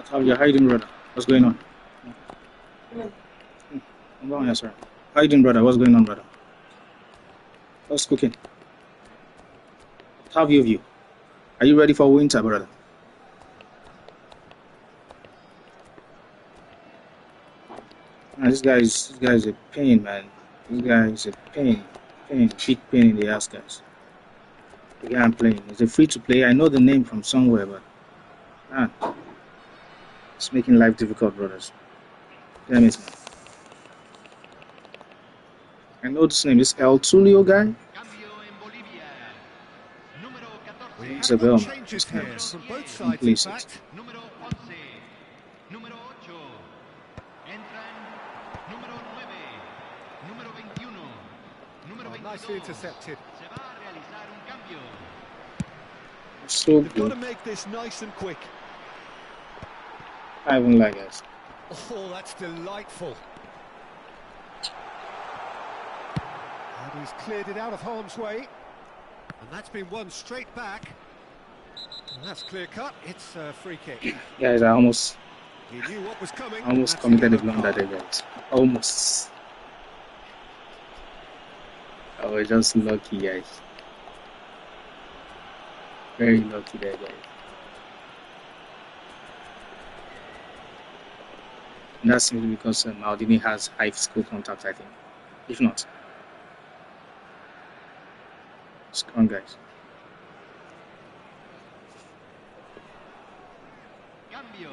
Speaker 2: How you doing, brother? What's going on? I'm going here, sir. How you doing, brother? What's going on, brother? What's cooking? How view of you? Are you ready for winter, brother? Man, this guy is a pain, man. This guy is a pain, big pain in the ass, guys. The guy I'm playing is a free to play. I know the name from somewhere, but it's making life difficult, brothers. Damn it, man. I know this name is El Tulio guy. It's a bell, man. This guy is
Speaker 3: from both sides,
Speaker 2: in
Speaker 3: fact. Nicely intercepted.
Speaker 2: So
Speaker 4: They've got to make this nice and quick.
Speaker 2: I haven't like it.
Speaker 3: Oh, that's delightful. And he's cleared it out of harm's way. And that's been won straight back. And that's clear cut. It's a free kick.
Speaker 2: Guys, I almost
Speaker 3: He knew what was coming.
Speaker 2: committed a blunder there, guys. Almost. I was just lucky, guys. Very lucky there, guys. And that's simply because Maldini has high physical contact, I think. If not, strong guys.
Speaker 1: Cambio.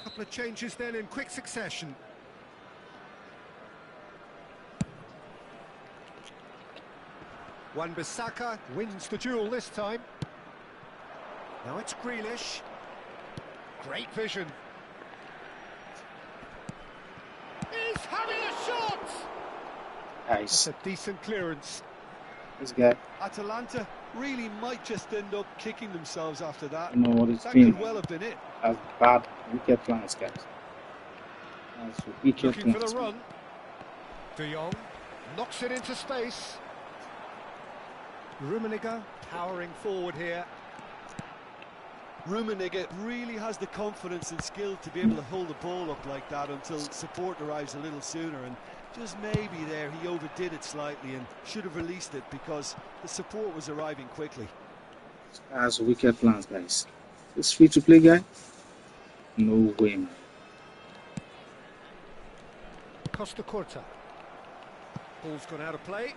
Speaker 3: Couple of changes then in quick succession. Wan-Bissaka wins the duel this time. Now it's Grealish. Great vision. He's having a shot!
Speaker 2: Nice.
Speaker 3: That's a decent clearance.
Speaker 2: This guy.
Speaker 4: Atalanta really might just end up kicking themselves after that.
Speaker 2: I don't know what it's
Speaker 4: That
Speaker 2: been.
Speaker 4: could well have been it.
Speaker 2: That's bad, wicked plans, guys. That's wicked
Speaker 3: Looking for
Speaker 2: plans.
Speaker 3: the run. De Jong knocks it into space. Rummenigge powering forward here.
Speaker 4: Rummenigge really has the confidence and skill to be able to hold the ball up like that until support arrives a little sooner, and just maybe there he overdid it slightly and should have released it because the support was arriving quickly.
Speaker 2: That's wicked plans, guys. This free to play guy? No way, man.
Speaker 3: Costa Corta. Ball's gone out of play.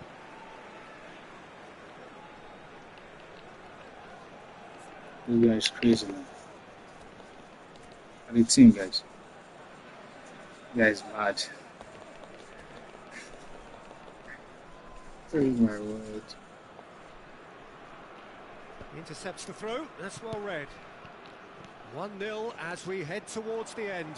Speaker 2: This guy is crazy, man. And the team, guys. This guy is mad. Oh my word.
Speaker 3: Intercepts the throw. That's well read. 1-0 as we head towards the end.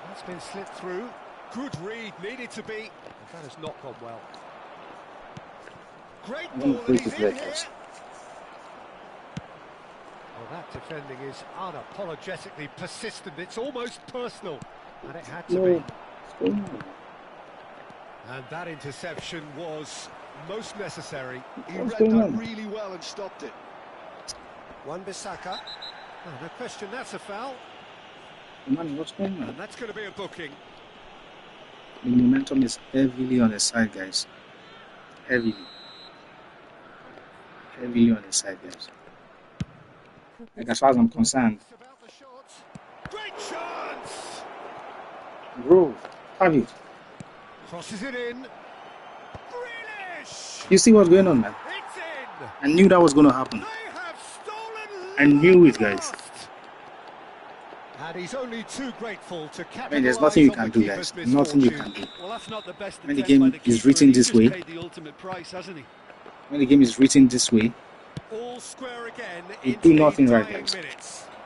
Speaker 3: That's been slipped through. Good read, needed to be. That has not gone well. Great ball, and he's in here. Well, that defending is unapologetically persistent. It's almost personal, and it had to be. And that interception was most necessary.
Speaker 4: He read that really well and stopped it.
Speaker 3: Wan-Bissaka. Oh, no question, that's a foul.
Speaker 2: Man, what's going on?
Speaker 3: And that's going to be a booking.
Speaker 2: The momentum is heavily on the side, guys. Heavily on the side, guys. Like, as far as I'm concerned.
Speaker 3: Great chance!
Speaker 2: Bro, have you?
Speaker 3: Crosses it in. Grealish!
Speaker 2: You see what's going on, man?
Speaker 3: It's in!
Speaker 2: I knew that was going to happen.
Speaker 3: They have stolen.
Speaker 2: I knew it, guys.
Speaker 3: And he's only too grateful to capitalize.
Speaker 2: I mean, there's nothing you can do, guys. Nothing you can do.
Speaker 4: Well, that's not the best
Speaker 2: When the
Speaker 4: attempt by
Speaker 2: game
Speaker 4: the
Speaker 2: is
Speaker 4: keeper.
Speaker 2: written
Speaker 4: He's
Speaker 2: this
Speaker 4: just
Speaker 2: way,
Speaker 4: paid the ultimate price, hasn't he?
Speaker 2: when the game is written this way,
Speaker 3: All square again.
Speaker 2: you do nothing right, guys.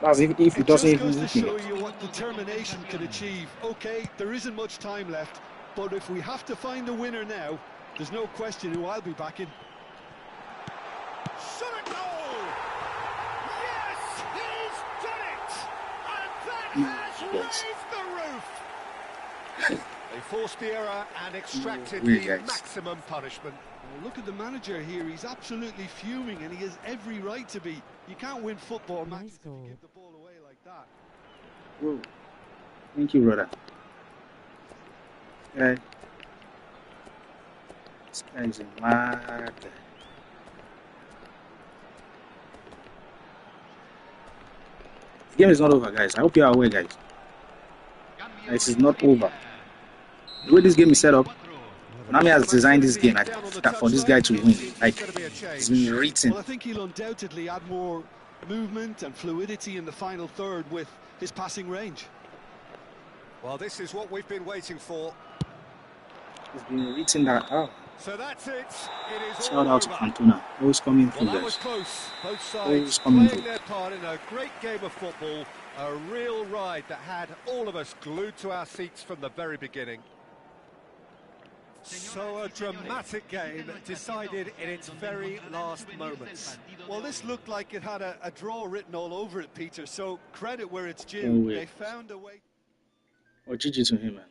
Speaker 2: That's if it
Speaker 4: It
Speaker 2: doesn't
Speaker 4: just
Speaker 2: even
Speaker 4: goes to
Speaker 2: hit
Speaker 4: show
Speaker 2: me.
Speaker 4: you what determination can achieve. Okay, there isn't much time left, but if we have to find a winner now, there's no question who I'll be backing.
Speaker 3: Shot it goal! Yes, he's done it! And that has raised the roof! They forced the error and extracted
Speaker 2: Really,
Speaker 3: the
Speaker 2: guys.
Speaker 3: maximum punishment.
Speaker 4: Well, look at the manager here. He's absolutely fuming, and he has every right to be. You can't win football matches if you give the ball away like that.
Speaker 2: Whoa. Thank you, brother. Okay. This guy is a mad guy. The game is not over, guys. I hope you are aware, guys. It is not over. The way this game is set up, Konami has designed this game that for this guy to win. Like, it's been written.
Speaker 4: Well, I think he'll undoubtedly add more movement and fluidity in the final third with his passing range.
Speaker 3: Well, this is what we've been waiting for.
Speaker 2: It's been written that. Oh,
Speaker 3: So that's it. It is
Speaker 2: shout
Speaker 3: all
Speaker 2: out to
Speaker 3: over.
Speaker 2: Cantona. Always coming through,
Speaker 3: Well, that was
Speaker 2: guys.
Speaker 3: close. Both
Speaker 2: Always
Speaker 3: sides
Speaker 2: coming
Speaker 3: playing
Speaker 2: through.
Speaker 3: their part in a great game of football. A real ride that had all of us glued to our seats from the very beginning. So a dramatic game decided in its very last moments.
Speaker 4: Well, this looked like it had a draw written all over it, Peter, so credit where it's due.
Speaker 2: Oh, wait.
Speaker 4: They found a way.
Speaker 2: Or GG to him, man.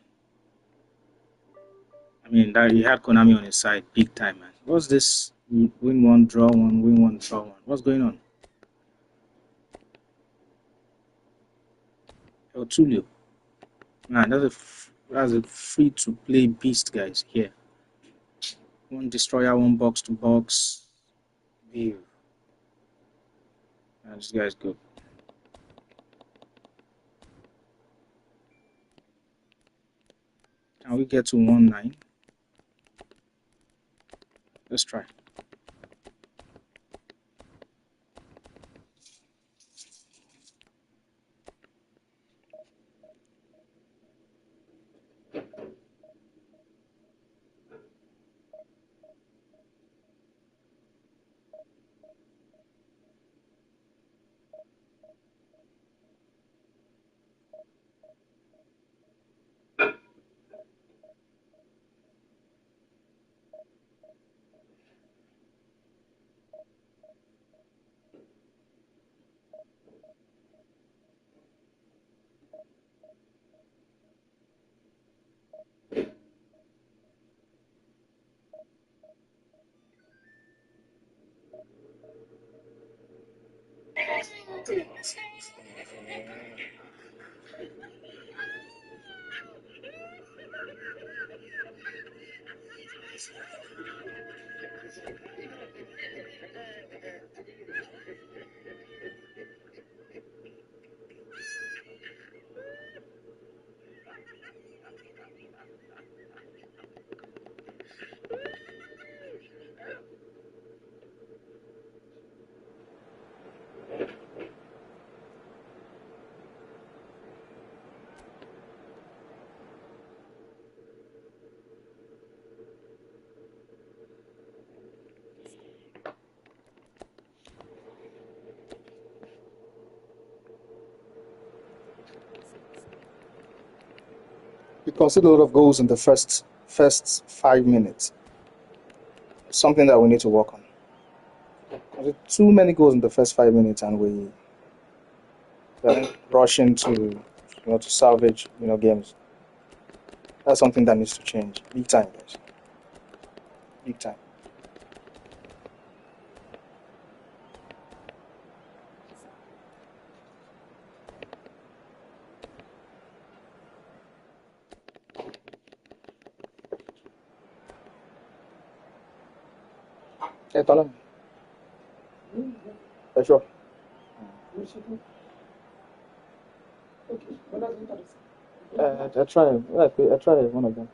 Speaker 2: I mean, that he had Konami on his side, big time, man. What's this? Win one, draw one, win one, draw one. What's going on? El Tulio. Man, that's a free to play beast, guys. Here. One destroyer, one box to box. View. Man, this guy's good. Can we get to 1-9? Let's try. We conceded a lot of goals in the first 5 minutes. Something that we need to work on. Too many goals in the first 5 minutes, and we rushing to salvage games. That's something that needs to change big time, guys. Big time. Hey, Tolan. For sure. I try one of them.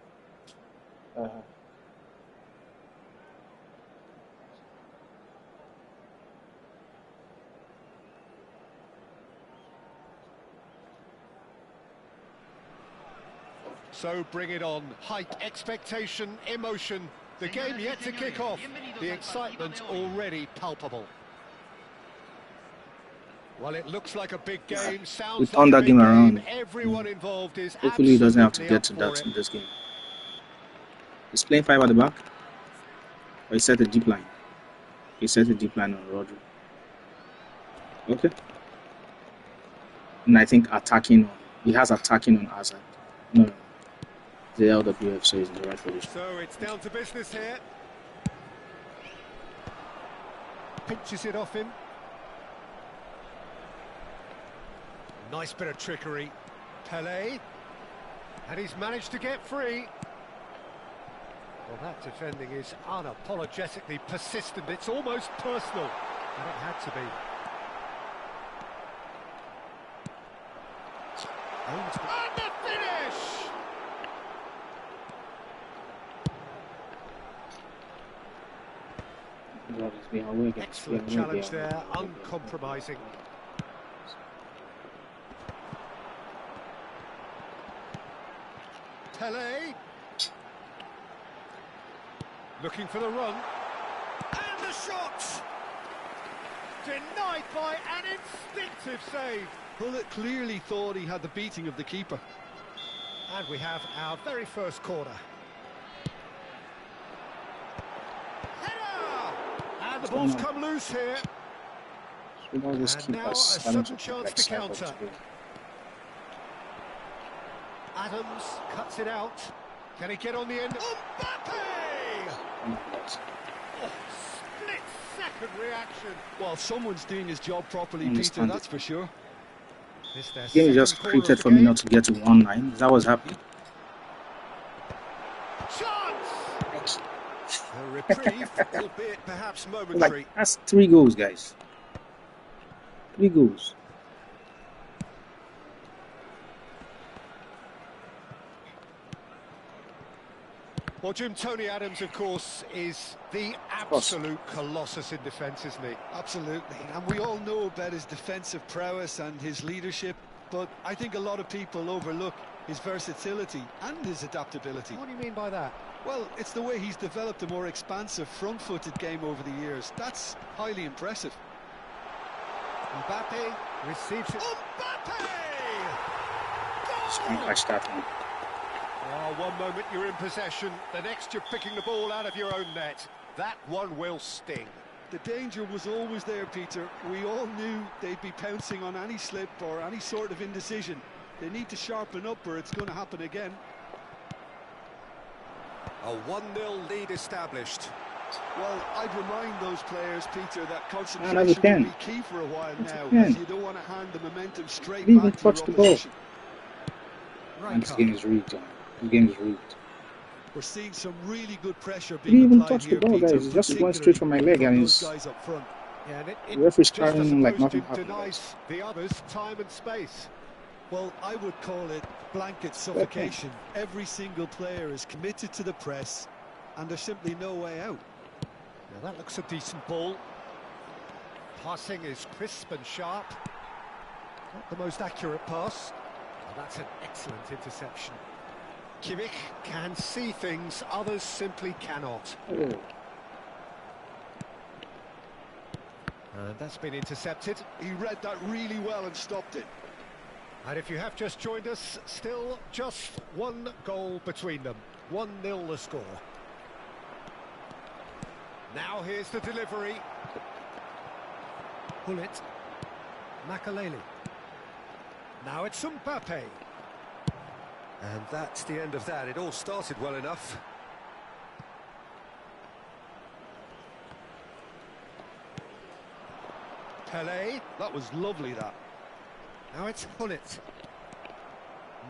Speaker 3: So bring it on. Height, expectation, emotion. The game yet to kick off. The excitement already palpable. Well, it looks like a big game. Sounds like a big game. Everyone involved is
Speaker 2: hopefully he doesn't have to get to that in this game. He's playing 5 at the back. Or he set a deep line. He set a deep line on Rodri. Okay. And I think attacking. He has attacking on Hazard. No. The LWF, so he's in the right position.
Speaker 3: So it's down to business here. Pinches it off him. Nice bit of trickery. Pelé. And he's managed to get free. Well, that defending is unapologetically persistent. It's almost personal. And it had to be. And the finish! Excellent challenge there, uncompromising. Pelé. Looking for the run. And the shot! Denied by an instinctive save.
Speaker 4: Well, it clearly thought he had the beating of the keeper.
Speaker 3: And we have our very first corner. And the ball's come loose here. And now a sudden chance to counter. Adams cuts it out. Can he get on the end? Mbappe! Oh, split-second reaction.
Speaker 4: Well, someone's doing his job properly, Peter, that's for sure.
Speaker 2: The game is just created for me not to get to 1-9. Is that what's happening?
Speaker 3: Chance! A reprieve, albeit perhaps momentary.
Speaker 2: That's 3 goals, guys. 3 goals.
Speaker 3: Well, Jim, Tony Adams, of course, is the absolute colossus in defence, isn't he?
Speaker 4: Absolutely, and we all know about his defensive prowess and his leadership, but I think a lot of people overlook his versatility and his adaptability.
Speaker 3: What do you mean by that?
Speaker 4: Well, it's the way he's developed a more expansive front-footed game over the years. That's highly impressive.
Speaker 3: Mbappe receives it. Mbappe!
Speaker 2: Goal!
Speaker 3: Oh, one moment you're in possession, the next you're picking the ball out of your own net. That one will sting.
Speaker 4: The danger was always there, Peter. We all knew they'd be pouncing on any slip or any sort of indecision. They need to sharpen up or it's going to happen again.
Speaker 3: A 1-0 lead established.
Speaker 4: Well, I'd remind those players, Peter, that concentration will be key for a while now, as you don't want to hand the momentum straight back to your opposition.
Speaker 2: Right, this game is rigged, John. This game is rigged.
Speaker 4: We're seeing some really good pressure
Speaker 2: He didn't
Speaker 4: being
Speaker 2: even
Speaker 4: applied
Speaker 2: touch
Speaker 4: here,
Speaker 2: the ball,
Speaker 4: Peter,
Speaker 2: guys. He just went straight from my leg, and he's
Speaker 4: guys up front.
Speaker 3: Yeah,
Speaker 2: the referee's carrying him like nothing happened.
Speaker 3: Denies the others time and space.
Speaker 4: Well, I would call it blanket suffocation. Every single player is committed to the press, and there's simply no way out.
Speaker 3: Now that looks a decent ball. Passing is crisp and sharp. Not the most accurate pass. Well, that's an excellent interception. Kimmich can see things others simply cannot. And that's been intercepted.
Speaker 4: He read that really well and stopped it.
Speaker 3: And if you have just joined us, still just one goal between them. 1-0 the score. Now here's the delivery. Bullet. Makaleli. Now it's Mbappe. And that's the end of that. It all started well enough. Pelé.
Speaker 4: That was lovely, that.
Speaker 3: Now it's Bullet.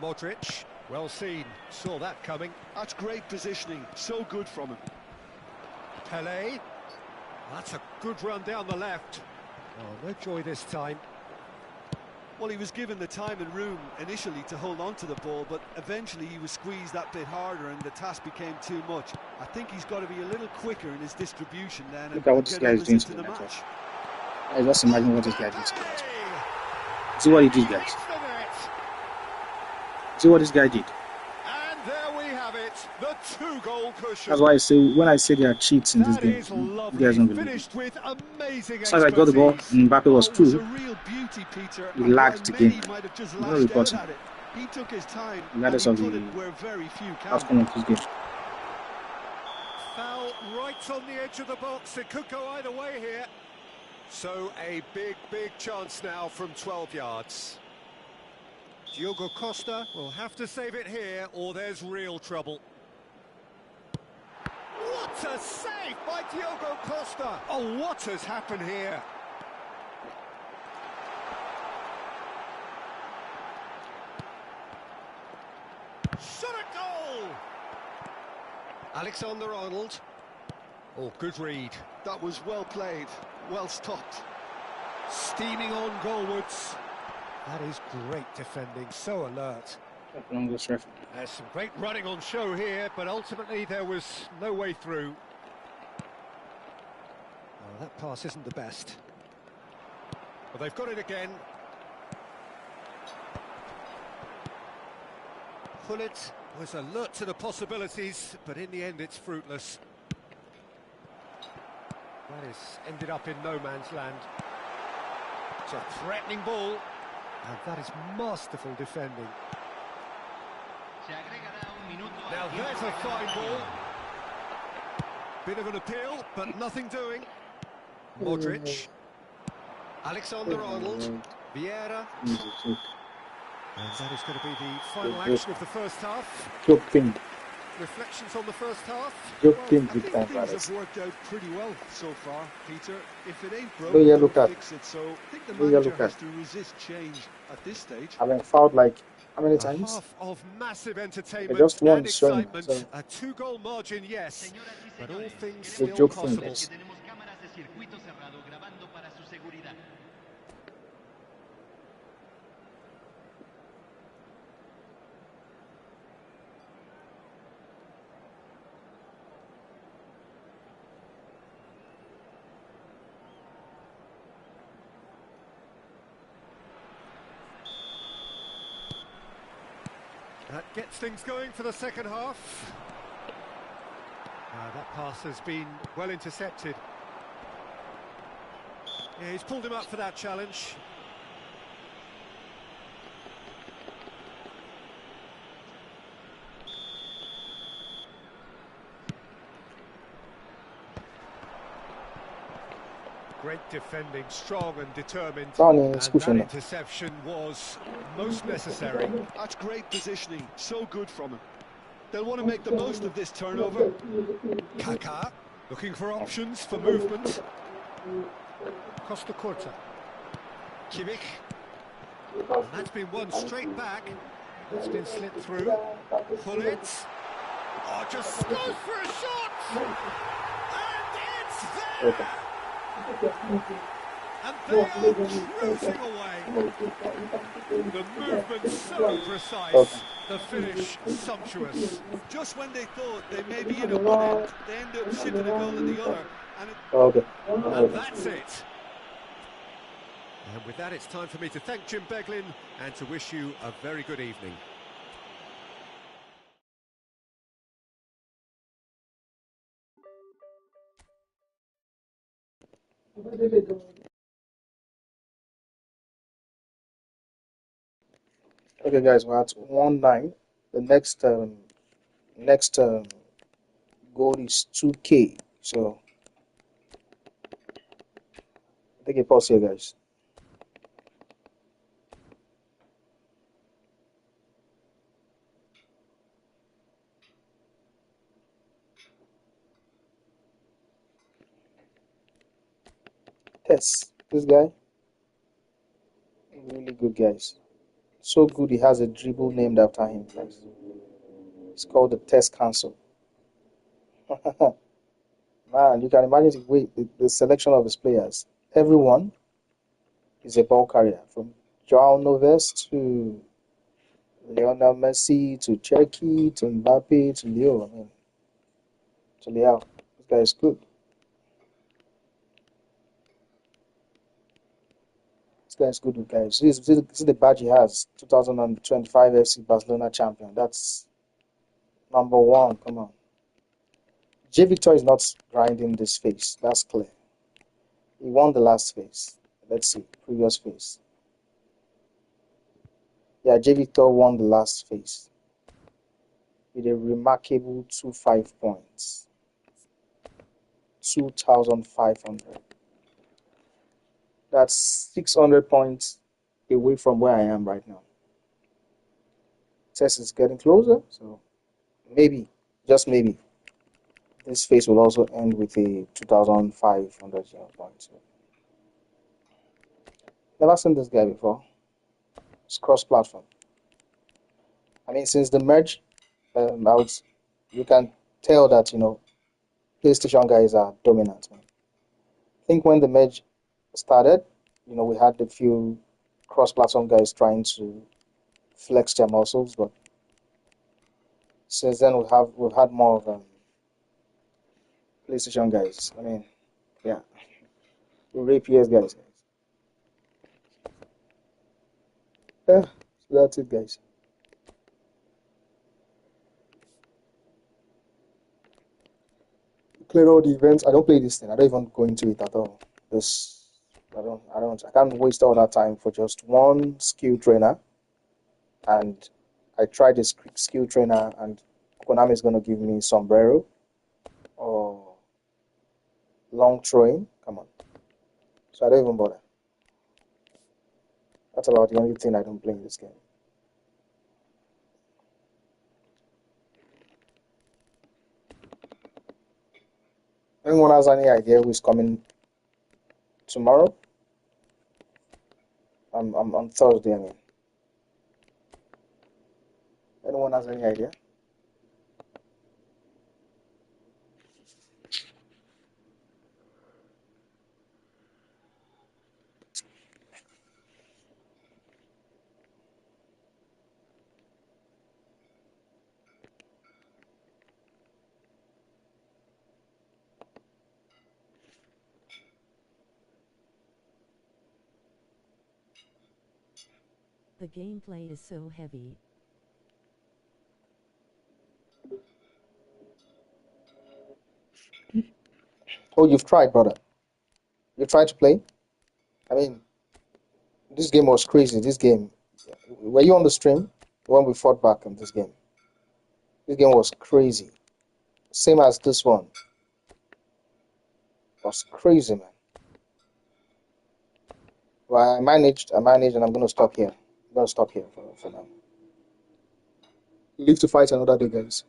Speaker 3: Modric. Well seen. Saw that coming.
Speaker 4: That's great positioning. So good from him.
Speaker 3: Pelé. That's a good run down the left. Oh, no joy this time.
Speaker 4: Well, he was given the time and room initially to hold on to the ball, but eventually he was squeezed that bit harder and the task became too much. I think he's got to be a little quicker in his distribution then.
Speaker 2: Look at what this guy is doing to the match. I just imagine what this guy did. See what he did, guys. See what this guy did.
Speaker 3: And there we have it, the 2-goal cushion.
Speaker 2: That's why I say, when I say there are cheats in this game, you guys don't believe it.
Speaker 3: With amazing
Speaker 2: as soon as I got the ball, Mbappe was through. He lagged the game. No reporting.
Speaker 4: He took his time.
Speaker 2: Regardless of the outcome of this game.
Speaker 3: Foul right on the edge of the box. It could go either way here. So a big chance now from 12 yards. Diogo Costa will have to save it here or there's real trouble. What a save by Diogo Costa! Oh, what has happened here? Shot a goal! Alexander-Arnold. Oh, good read.
Speaker 4: That was well played, well stopped.
Speaker 3: Steaming on goalwards. That is great defending, so alert. There's some great running on show here, but ultimately there was no way through. Oh, that pass isn't the best. But they've got it again. Pullet was alert to the possibilities, but in the end it's fruitless. That has ended up in no man's land. It's a threatening ball, and that is masterful defending. Now there's a fine ball. Bit of an appeal, but nothing doing. Modric. Alexander-Arnold. Vieira. And that is going to be the final action of the first half. Reflections on the first half?
Speaker 4: I think things have worked out pretty well so far, Peter. If it ain't broken, don't fix it. So I think the manager has to resist change at this stage.
Speaker 2: I've been fouled like how many times?
Speaker 3: Half of massive entertainment
Speaker 2: just won,
Speaker 3: and excitement.
Speaker 2: so.
Speaker 3: A 2-goal margin, yes, but all things
Speaker 2: The
Speaker 3: still
Speaker 2: joke
Speaker 3: possible.
Speaker 2: fingers.
Speaker 3: That gets things going for the second half. That pass has been well intercepted. Yeah, he's pulled him up for that challenge. Great defending, strong and determined. And that interception was most necessary.
Speaker 4: That's great positioning, so good from him. They'll want to make the most of this turnover.
Speaker 3: Kaká, looking for options for movement. Costa Corta. Kimmich. And that's been won straight back. That's been slit through. Pullet. Oh, just goes for a shot! And it's there! And they are cruising away. The movement so precise, the finish sumptuous.
Speaker 4: Just when they thought they may be in at one end, they end up shipping a goal in the other.
Speaker 3: And that's it. And with that, it's time for me to thank Jim Beglin and to wish you a very good evening.
Speaker 2: Okay, guys, we're at 1-9. The next goal is 2K. So take a pause here, guys. Tess, this guy, really good, guys. So good, he has a dribble named after him, guys. It's called the Test Council. Man, you can imagine the selection of his players. Everyone is a ball carrier, from João Neves to Lionel Messi to Cherki to Mbappe to Leo. I mean, to Leo. This guy is good. This guy is good, guys. This is the badge he has. 2025 FC Barcelona champion. That's number one. Come on. J Victor is not grinding this phase. That's clear. He won the last phase. Let's see. Previous phase. Yeah, J Victor won the last phase with a remarkable 25 points. 2,500. That's 600 points away from where I am right now. Test is getting closer, so maybe, just maybe, this phase will also end with a 2,500 points. Never seen this guy before. It's cross-platform. I mean, since the merge, you can tell that, PlayStation guys are dominant, man. I think when the merge started, we had a few cross-platform guys trying to flex their muscles, but since then we've had more of PlayStation guys. I mean, yeah, we're PS guys. Yeah, so that's it, guys. Clear all the events. I don't play this thing. I don't even go into it at all. I can't waste all that time for just one skill trainer. And I tried this skill trainer, and Konami is going to give me sombrero or long throwing. Come on. So I don't even bother. That's about the only thing I don't play in this game. Anyone has any idea who's coming tomorrow? On Thursday, I mean. Anyone has any idea?
Speaker 5: The gameplay is so heavy.
Speaker 2: Oh, you've tried, brother. You tried to play? I mean, this game was crazy. This game. Were you on the stream when we fought back in this game? This game was crazy. Same as this one. It was crazy, man. Well, I managed, and I'm going to stop here. I'm going to stop here for now. Live to fight another day, guys.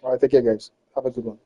Speaker 2: All right, take care, guys. Have a good one.